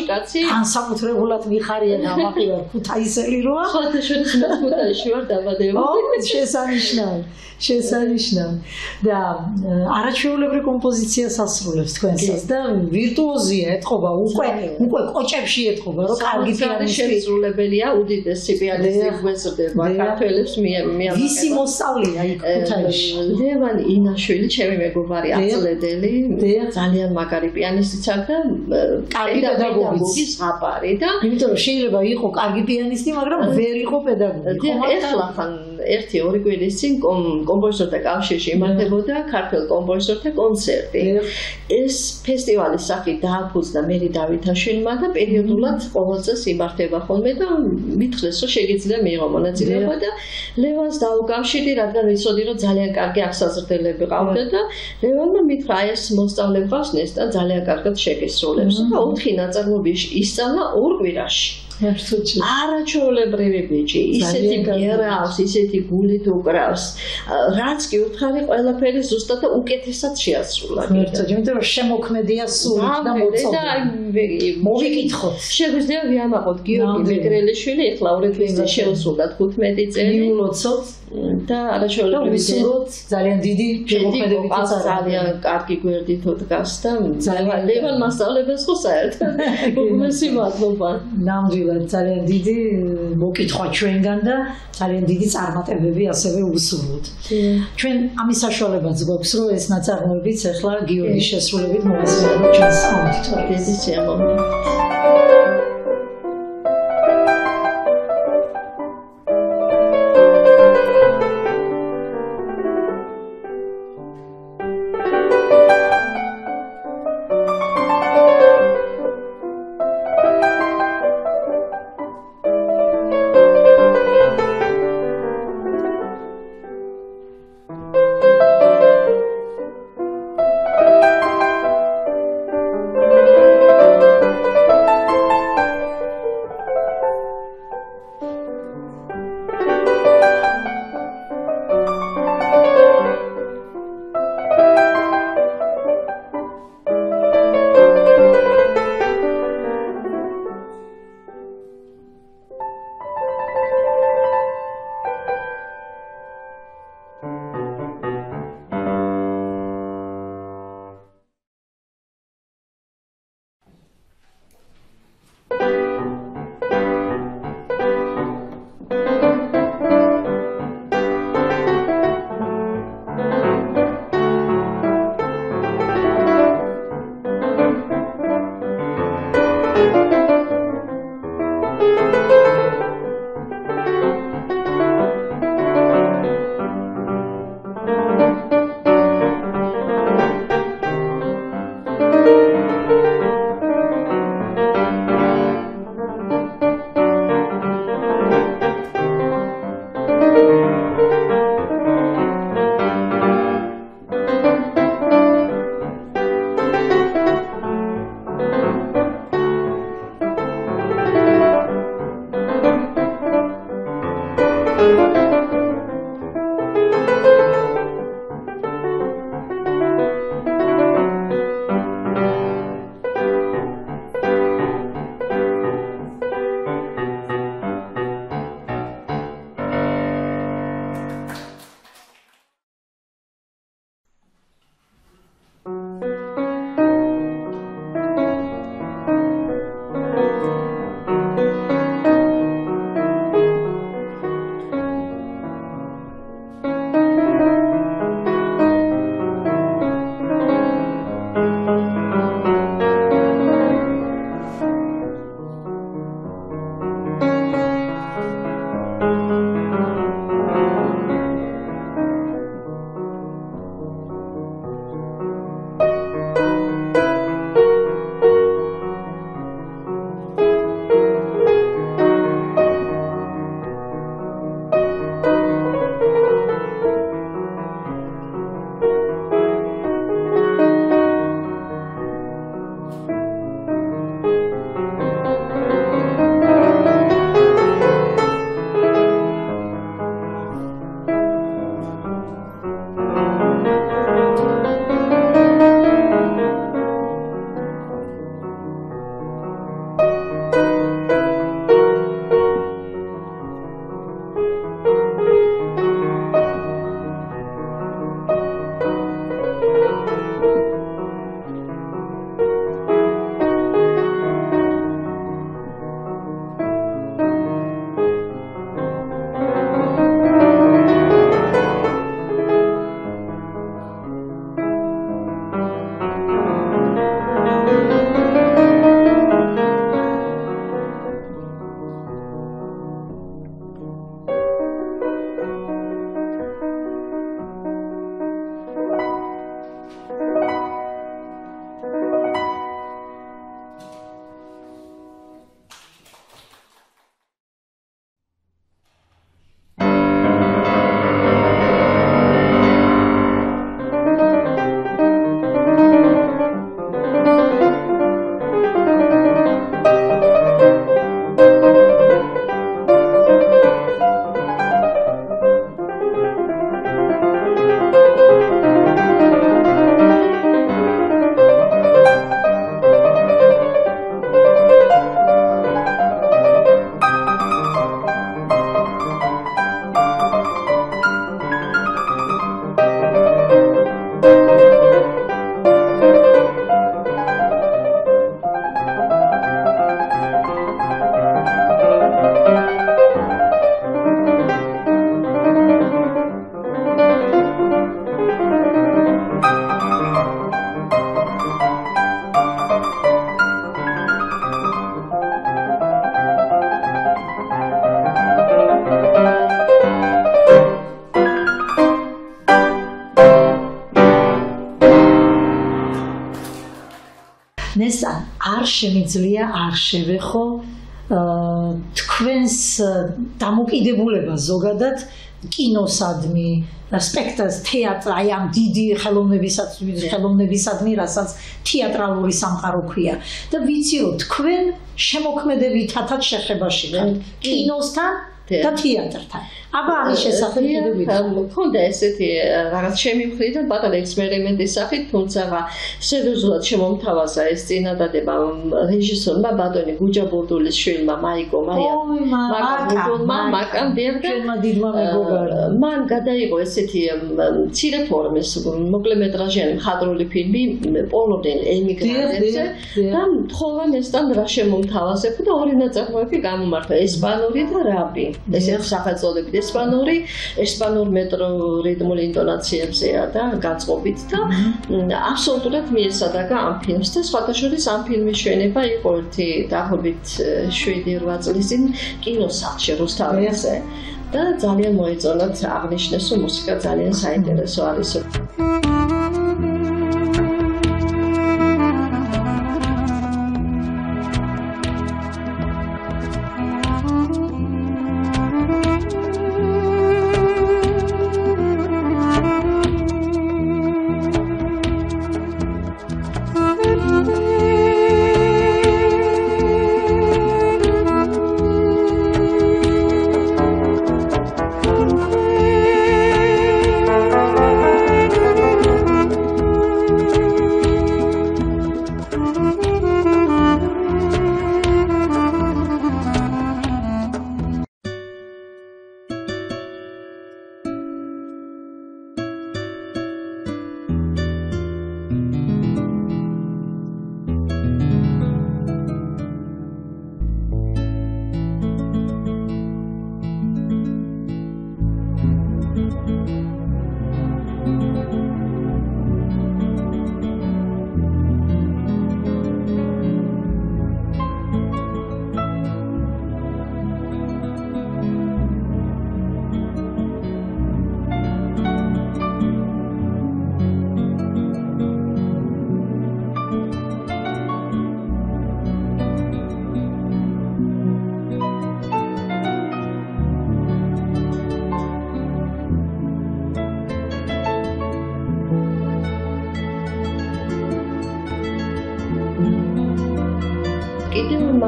განსაკუთრებულად მიხარია და ამაყივარ ქუთაისელი როა. ხოთაშორის ქუთაისში ვარ დაბადებულები. შესანიშნავი. და არაჩვეულებრივ კომპოზიციას ასრულებს თქვენსაც და ვირტუოზია, ეთყობა უკვე კოჭებში ეთყობა, რომ კარგი პიანისტი შესრულებელია, უდიდესი პიანისტი გვეზრდება ქართველებს მიამაგება. ვისი მოსწავლეა იქ ქუთაისში? ლევან ინაშვილი, ჩემი მეგობარი აწლედელი, ძალიან მაგარი პიანისტიც აქ და კარგი პედაგოგი ზღაპარი და იმიტომ რომ შეიძლება იყო კარგი პიანისტი, მაგრამ ვერ იყო პედაგოგი. ეხლა ხან 1-2 კვირის წინ კომპოზიტორთა კავშირში იმართებოდა ქართველ კომპოზიტორთა კონცერტი. ეს ფესტივალის სახით დააფუძნა მერი დავითაშვილმა და პერიოდულად ყოველ წელს იმართება ხოლმე და მითხრეს რომ შეგიძლია მიიღო მონაწილეობა და ლევანს დაუკავშირდი, რადგან ვიცოდი რომ ძალიან კარგი აღსაზრდელები ყავდა და ლევანმა მითხრა აი ეს მოსწავლე ყავს და ძალიან კარგად შეგესრულებს და 4 ნაწარმოები ისწავლა 2 კვირაში. არაჩვეულებრივი ბიჭი, ისეთი მიერავს, ისეთი გულით უკრავს. რაც კი უთხარი, ყველაფერი ზუსტად და უკეთესად შეასრულა. იმიტომ რომ შემოქმედია სული და მოწოდა. მოვიკითხოთ. შეგვიძლია ვიამაყოთ გიორგი მეგრელიშვილი, ეხლა 2 თვის შეუსრულდა 15 წელი. მიულოცოთ და არაჩვეულებრივი ვისურვოთ ძალიან დიდი შემოქმედებითაც ძალიან კარგი გვერდით დგას და ლევან მასწავლებს ხო საერთოდ. უგმესი მადლობა. ნამდვილად ძალიან დიდი მოკითხვა ჩვენგან და ძალიან დიდი წარმატებები ასევე უსურვოთ. ჩვენ ამის საშუალებაც გვაქვს რომ ეს ნაწარმოებიც ახლა გიორგის შესრულებით მოასწრებთ ჩვენს აუდიტორიას. დიდი სიამოვნებით. არ შემიძლია არ შევეხო თქვენს დამოკიდებულება ზოგადად კინოსადმი სპექტაკლს თეატრ აი ამ დიდი ხელოვნებისადმი რასაც თეატრალური სამყარო ქვია და ვიცი რომ თქვენ შემოქმედებითაც შეხებაში ხართ კინოსთან და თეატრთან აბა ამის შესახებ მქონდა ესეთი რაღაც ჩემი მხრიდან ბატონო ექსპერიმენტის სახით თუმცა სერიოზულად შემომთავაზა ეს წინადადება რეჟისორმა ბატონი გუჯა ბურდულის შვილმა მაიკო მაკამ დიდმა მეგობარმა მან გადაიღო ესეთი მცირე ფორმის მოკლემეტრაჟიანი მხატვრული ფილმი პოლონელ ემიგრანტებზე და თხოვანესთან რა შემომთავაზებდა და ორი ნაწარმოები გამომართვა ესპანური და რაბი ესეთი სახელწოდებით ესპანურ მეტრო რიტმულ ინტონაციებზეა და გაწყობით და აბსოლუტურად მიესადაგა ამ ფილმს და სხვათა შორის ამ ფილმის ჩვენება იყო ერთი დაახლოებით 7-8 წლის წინ კინოსახლში რუსთაველზე და ძალიან მოეწონათ აღნიშნეს რომ მუსიკა ძალიან საინტერესო არის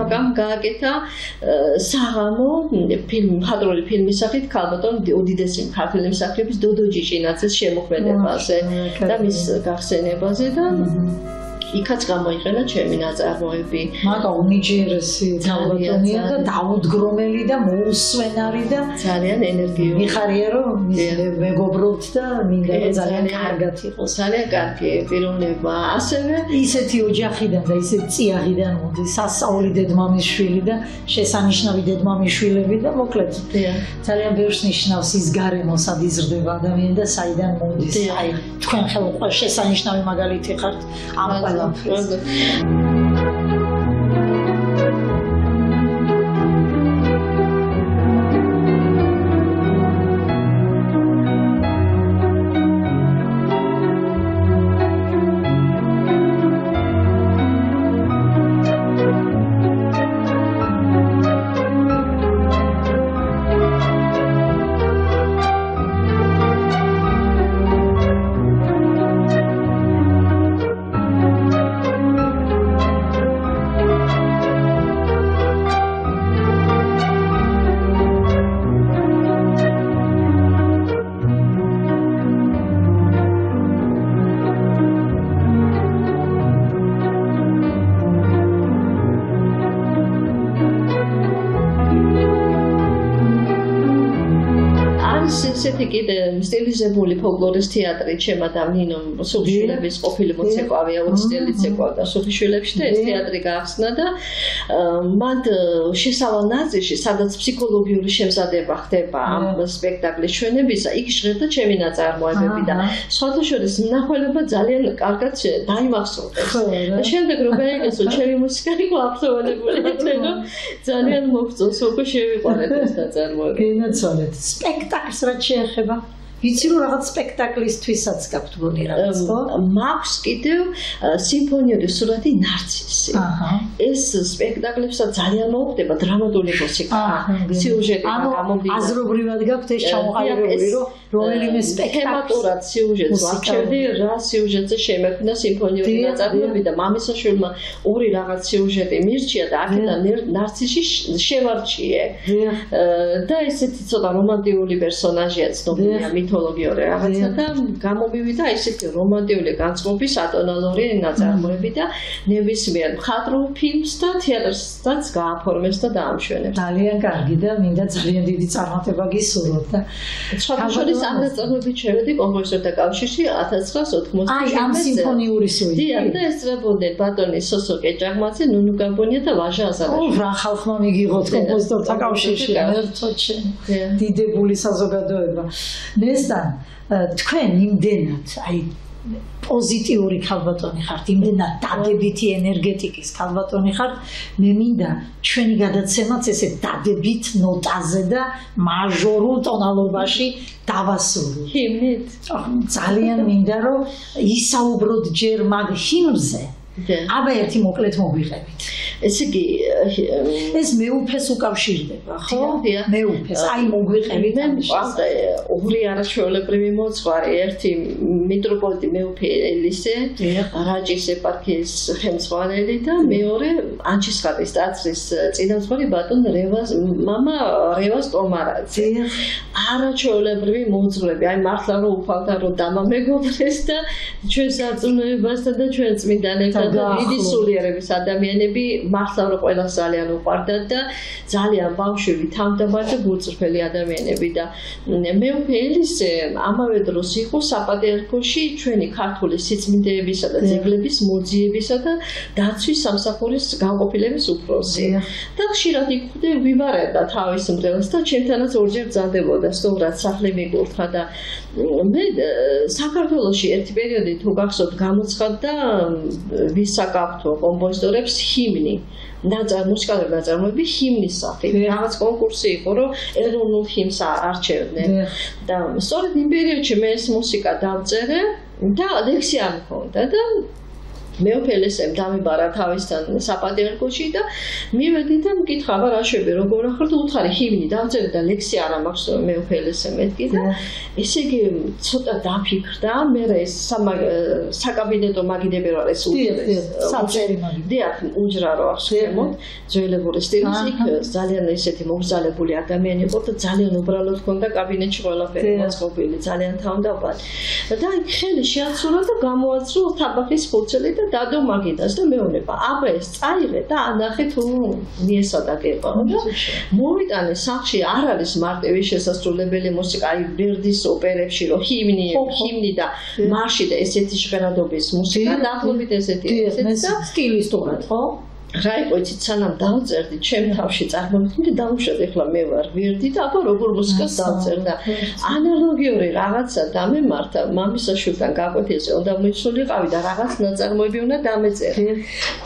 მაგამ გააკეთა საღამო ფილმ მხატვრული ფილმის სახით ქალბატონ უდიდესი ქართული მსახიობის დოდო ჭიჭინაძის შემოქმედებაზე და მის გახსენებაზე და იქაც გამოიყენა ჩემი ნაწარმოები. მაგა უნიჭიერესი ქალბატონია და დაუდგრომელი და მოუსვენარი და ძალიან ენერგიული. მიხარია რომ მეგობრობთ და მინდა რომ ძალიან კარგად იყოს. ძალიან კარგი პიროვნება. ასევე ისეთი ოჯახიდან და ისეთი წიაღიდან მოდის სასწაული დედმამის შვილი და შესანიშნავი დედმამის შვილები და მოკლედ ძალიან ბევრს ნიშნავს ის გარემო სად იზრდება ადამიანი და საიდან მოდის. აი თქვენ ხელყვა შესანიშნავი მაგალითი ხართ ამ ესეთი კიდე სტილიზებული ფოლკლორის თეატრი ჩემა და ნინო სულიშვილების ყოფილი მოცეკვავია 20 წელიწად ეკავდა სულიშვილებში და ეს თეატრი გაახსნა და მან შესავალ ნაწილში სადაც ფსიქოლოგიური შემზადება ხდება ამ სპექტაკლის ჩვენებისა იქ ჟღერდა ჩემი ნაწარმოებები და სხვათა შორის მნახველობა ძალიან კარგად დაიმახსოვრეს და შემდეგ რომ გაიგესო ჩემი მუსიკა იყო აფსოვანებული და ძალიან მოგწონს უკვე შევიყვანეთ ეს ნაწარმოები გენაცვალეთ სპექტაკლს რაც შეეხება იცი რომ რაღაც სპექტაკლისთვისაც გაქვთ გონი რაღაც ხო? მაქვს კიდევ სიმფონიური სურათი ნარცისი. ეს სპექტაკლებსაც ძალიან მოხდება დრამატული მუსიკა. სიუჟეტი გამომდინარე. აზრობრივად გაქვთ ეს ჩამოყალიბებული რომ რომელიმე თემატურად სიუჟეტს ვარჩევდი, რა სიუჟეტზე შემექმნა სიმფონიური ნაწარმოები და მამისაშვილმა ორი რაღაც სიუჟეტი მირჩია და აქედან ნარცისი შევარჩიე. და ესეთი ცოტა რომანტიკული პერსონაჟია ცნობილია მითოლოგიური რაღაცა და გამომივიდა ესეთი რომანტიკული განწყობის ატონალური ნაწარმოები და ნებისმიერ მხატვრულ ფილმს და თეატრსაც გააფორმებს და დაამშვენებს. ძალიან კარგი და მინდა ძალიან დიდი წარმატება გისურვოთ და სხვადასხვა ამ ნაწარმოებით შევედი კომპოზიტორთა კავშირში 1990 აი ამ სიმფონიური სუიტი. და ესწრებოდნენ ბატონი სოსო კეჭაღმაძე, ნუნუ გაბონია და ვაჟა აზარაშვილი. რა ხალხმა მიგიღოთ კომპოზიტორთა კავშირში ერთად დიდებული საზოგადოება. ნესტან თქვენ იმდენად აი პოზიტიური ქალბატონი ხართ, იმდენად დადებითი ენერგეტიკის ქალბატონი ხართ, მე მინდა ჩვენი გადაცემაც ესე დადებით ნოტაზე და მაჟორულ ტონალობაში დავასრულოთ. ჰიმნით. ძალიან მინდა რომ ისაუბროთ ჯერ მაგ ჰიმნზე. აბა ერთი მოკლედ მოგვიყევით. ესე იგი ეს მეუფეს უკავშირდება, ხო? მეუფეს. აი მოგვიყევით ამის. ორი არაჩვეულებრივი მოძღვარი, ერთი მიტროპოლიტი მეუფე ელისე, რაჭის ეპარქიის ხელმძღვანელი და მეორე ანჩისხატის ტაძრის წინამძღვარი ბატონ რევას მამა რევას ტომარაძე. არაჩვეულებრივი მოძღვრები, აი მართლა რომ უფალდა რომ დამამეგობრეს და ჩვენ სარწმუნოებასთან და ჩვენ წმინდანებთან და დიდი სულიერების ადამიანები მართლა რომ ყველას ძალიან უყვარდათ და ძალიან ბავშვები თავმდაბარ და გულწრფელი ადამიანები და მეუფე ელისე ამავე დროს იყო საპატრიარქოში ჩვენი ქართული სიწმინდეებისა და ძეგლების მოძიებისა და დაცვის სამსახურის განყოფილების უფროსი და ხშირად იკვდე ვიბარებდა თავის მრევლს და ჩემთანაც ორჯერ ბრძანდებოდა სწორად სახლი მიკურთხა და მე საქართველოში ერთი პერიოდი თუ გახსოვთ გამოცხადდა ვისაკავთო კომპოზიტორებს ჰიმნი მუსიკალური ნაწარმოები ჰიმნის სახით. რაღაც კონკურსი იყო, რომ ეროვნულ ჰიმნს არჩევდნენ. და სწორედ იმ პერიოდში მე ეს მუსიკა დავწერე და ლექსია მქონდა და მეუფე ელისემ დამიბარა თავისთან საპატრიარქოში და მივედი და მკითხა რა შვები როგორ ახართ უთხარი ჰიმნი დავწერე და ლექსია არ მაქვს მეუფე ელისემ მეთქი და ესე იგი ცოტა დაფიქრდა მე ეს საკაბინეტო მაგიდები რა ეს საჭერი მაგიდები დიახ უჯრა რო აქვს შემოთ ძველებური სტილის იქ ძალიან ესეთი მოგზალებული ადამიანი იყო და ძალიან უბრალოდ ჰქონდა კაბინეტში ყველაფერი მოწყობილი ძალიან თავდაბარი და იქ ხელი შეაცურა და გამოაცრო თაბახის ფურცელი და დადო მაგიდას და მეუბნება აბა ეს წაიღე და ანახე თუ მიესადაგება და მოვიტანე სახლში არ არის მარტივი შესასრულებელი მუსიკა აი ვერდის ოპერებში რო ჰიმნი და მარში და ესეთი ჟღერადობის მუსიკა დაახლოებით ესეთი და სტილისტურად ხო რა იყო იცით სანამ დავწერდი ჩემ თავში წარმოვიდგინე დავუშვათ ეხლა მე ვარ ვერდი და აბა როგორ მუსიკას დავწერ და ანალოგიური რაღაცა დამემართა მამისაშვილთან გაკვეთილზე უნდა მისულიყავი და რაღაც ნაწარმოები უნდა დამეწერე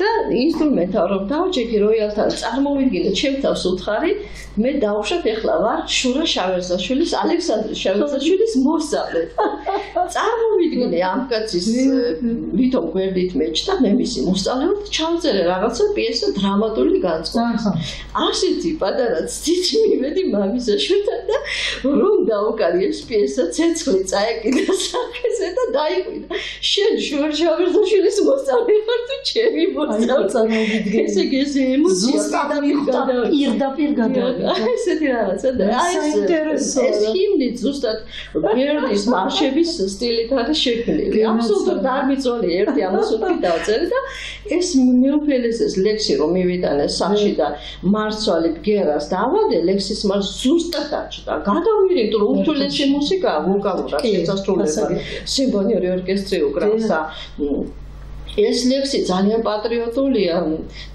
და ინსტრუმენტა რომ დავჭექი როიალთან წარმოვიდგინე ჩემ თავს უთხარი მე დავუშვათ ეხლა ვარ შურა შავერზაშვილის ალექსანდრე შავერზაშვილის მოსწავლე წარმოვიდგინე ამ კაცის ვითომ გვერდით მეჭდა მე მისი მოსწავლე ვარ და ჩავწერე რაღაცა პიესა დრამატული განწყობი. ასეთი პატარა ციცი მივედი მამისაშვილთან და რომ დავუკარი ეს პიესა ცეცხლი წაეკიდა სახეზე და დაიყვიდა. შენ შავერზაშვილის მოსწავლე ხარ თუ ჩემი მოსწავლე. ესე იგი ეს ემოცია პირდაპირ გადავიდა. ესეთი რაღაცა და ეს ჰიმნი ზუსტად ვერდის მარშების სტილით არის შექმნილი. აბსოლუტურად არ მიწოლი ერთი ამასუნთი დავწერე და ეს მეუფე ელისეს ლექსი რომ მივიტანე სახში და მარცვალი ბგერას დავადე ლექსის მას ზუსტად დაჭდა გადავირიგდო რომ ურთულესი მუსიკაა ვოკალურად შესასრულება სიმფონიური ორკესტრი უკრავს და ეს ლექსი ძალიან პატრიოტულია,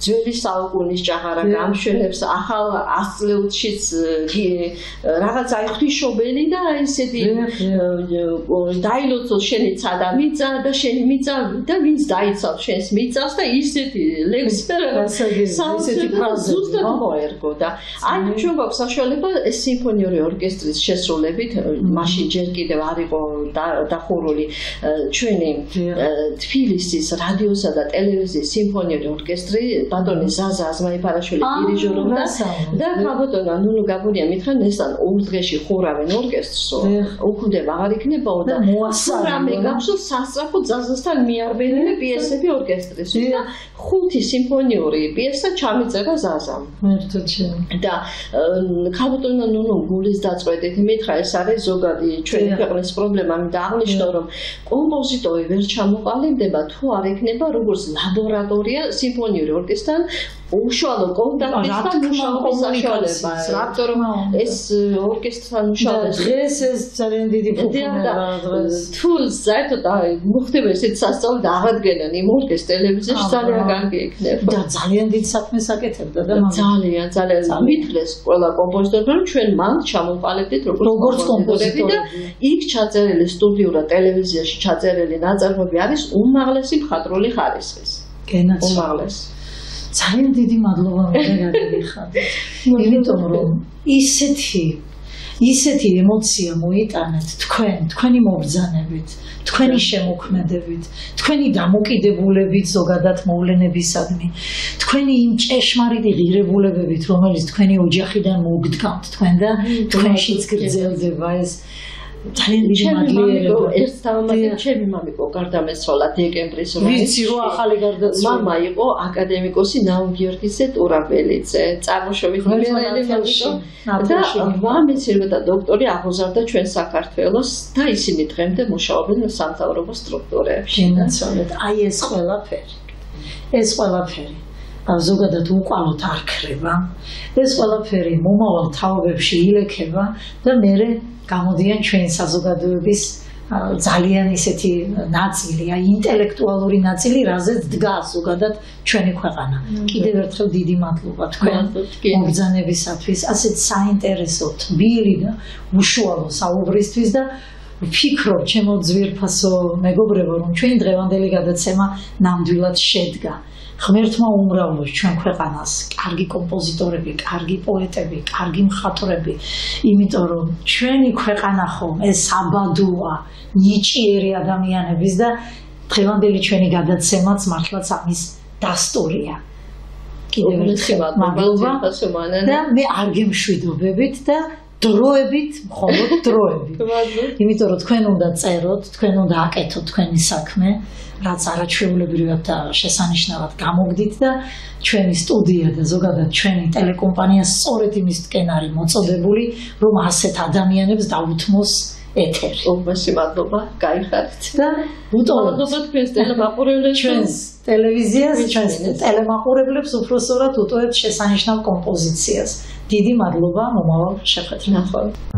ძველი საუკუნის ჭაღარა გამშვენებს ახალ 100 წლეულშიც რაღაც აი ღვთისმშობელი და ესეთი დაილოცო შენი ცა და მიწა და შენი მიწა და ვინც დაიცავს შენს მიწას და ისეთი ლექსი ისეთი ფრაზები ზუსტად მოერგო და აი ჩვენ გვაქვს საშუალება ეს სიმფონიური ორკესტრის შესრულებით მაშინ ჯერ კიდევ არ იყო დახურული ჩვენი თბილისის რადიოსა და ტელევიზიის სიმფონიური ორკესტრი ბატონი ზაზა აზმაიფარაშვილი დირიჟორობდა და ხაბატონო ნუნუ გაბუნია მითხრა ნესან ორ დღეში ხურავენ ორკესტრსო უქმდება აღარ იქნებაო და ხურამე გახსოვს სასწრაფო ზაზასთან მიარბენილი პიესები ორკესტრის და 5 სიმფონიური პიესა ჩამიწერა ზაზამ და ხაბატონო ნუნუ გულის დაწყვეტით მითხრა ეს არის ზოგადი ჩვენი ქვეყნის პრობლემა და აღნიშნო რომ კომპოზიტორი ვერ ჩამოყალიბდება თუ არ იქნება როგორც ლაბორატორია სიმფონიური ორკესტრთან უშუალო კონტაქტის და მუშაობის საშუალება. რატომ ეს ორკესტრთან მუშაობს? დღეს ეს ძალიან დიდი პრობლემაა დღეს. თუ საერთოდ მოხდება ესეთ სასწაული და აღადგენენ იმ ორკესტრს ტელევიზიაში ძალიან კარგი იქნება. და ძალიან დიდ საქმეს აკეთებდა და ძალიან მითხრეს ყველა კომპოზიტორმა რომ ჩვენ მან ჩამოვყალიბდით როგორც კომპოზიტორი და იქ ჩაწერილი სტუდიურად ტელევიზიაში ჩაწერილი ნაწარმოები არის უმაღლესი მხატვრული ხარისხის. უმაღლესი. ძალიან დიდი მადლობა მოგეხადეთ. იმიტომ რომ ისეთი ემოცია მოიტანეთ თქვენი მობრძანებით, თქვენი შემოქმედებით, თქვენი დამოკიდებულებით ზოგადად მოვლენებისადმი, თქვენი იმ ჭეშმარიტი ღირებულებებით, რომელიც თქვენი ოჯახიდან მოგდგამთ თქვენ და თქვენშიც გრძელდება ეს ძალიან დიდი მადლიერება. ეს თამამად ჩემი მამიკო გარდამეცვალა დეკემბრის ვიცი რომ ახალი გარდაცვალა. მამა იყო აკადემიკოსი ნაუმ გიორგიძე ტურაბელიძე, წარმოშობით მერელი მამიკო და ვამეცირება და დოქტორი აღოზარდა ჩვენ საქართველოს და ისინი დღემდე მუშაობენ სამთავრობო სტრუქტურებში. შენაცვალეთ, აი ეს ყველაფერი. ზოგადად უყალოდ არ ქრება. ეს ყველაფერი მომავალ თაობებში ილექება და მერე გამოდიან ჩვენ საზოგადოების ძალიან ისეთი ნაწილი, აი ინტელექტუალური ნაწილი, რაზეც დგას ზოგადად ჩვენი ქვეყანა. კიდევ ერთხელ დიდი მადლობა თქვენ მობრძანებისათვის, ასეთ საინტერესო, თბილი და უშუალო საუბრისთვის და ვფიქრობ, ჩემო ძვირფასო მეგობრებო, რომ ჩვენი დღევანდელი გადაცემა ნამდვილად შედგა. ღმერთმა უმრავლოს ჩვენ ქვეყანას კარგი კომპოზიტორები, კარგი პოეტები, კარგი მხატვრები, იმიტომ რომ ჩვენი ქვეყანა ხომ ეს საბადოა ნიჭიერი ადამიანების და დღევანდელი ჩვენი გადაცემაც მართლაც ამის დასტურია. კიდევ ერთხელ მადლობა და მე არ გემშვიდობებით და დროებით, მხოლოდ დროებით. იმიტომ რომ თქვენ უნდა წეროთ, თქვენ უნდა აკეთოთ თქვენი საქმე, რაც არაჩვეულებრივად და შესანიშნავად გამოგდით და ჩვენი სტუდია და ზოგადად ჩვენი ტელეკომპანია სწორედ იმისკენ არის მოწოდებული, რომ ასეთ ადამიანებს დაუთმოს ეთერი. უბასი მადლობა, გაიხარეთ და მადლობა თქვენს ტელემაყურებლებს, ჩვენს ტელევიზიას, ჩვენს ტელემაყურებლებს უпроსტად უტოვებთ შესანიშნავ კომპოზიციას. დიდი მადლობა, მომავალ შეხვედრამდე.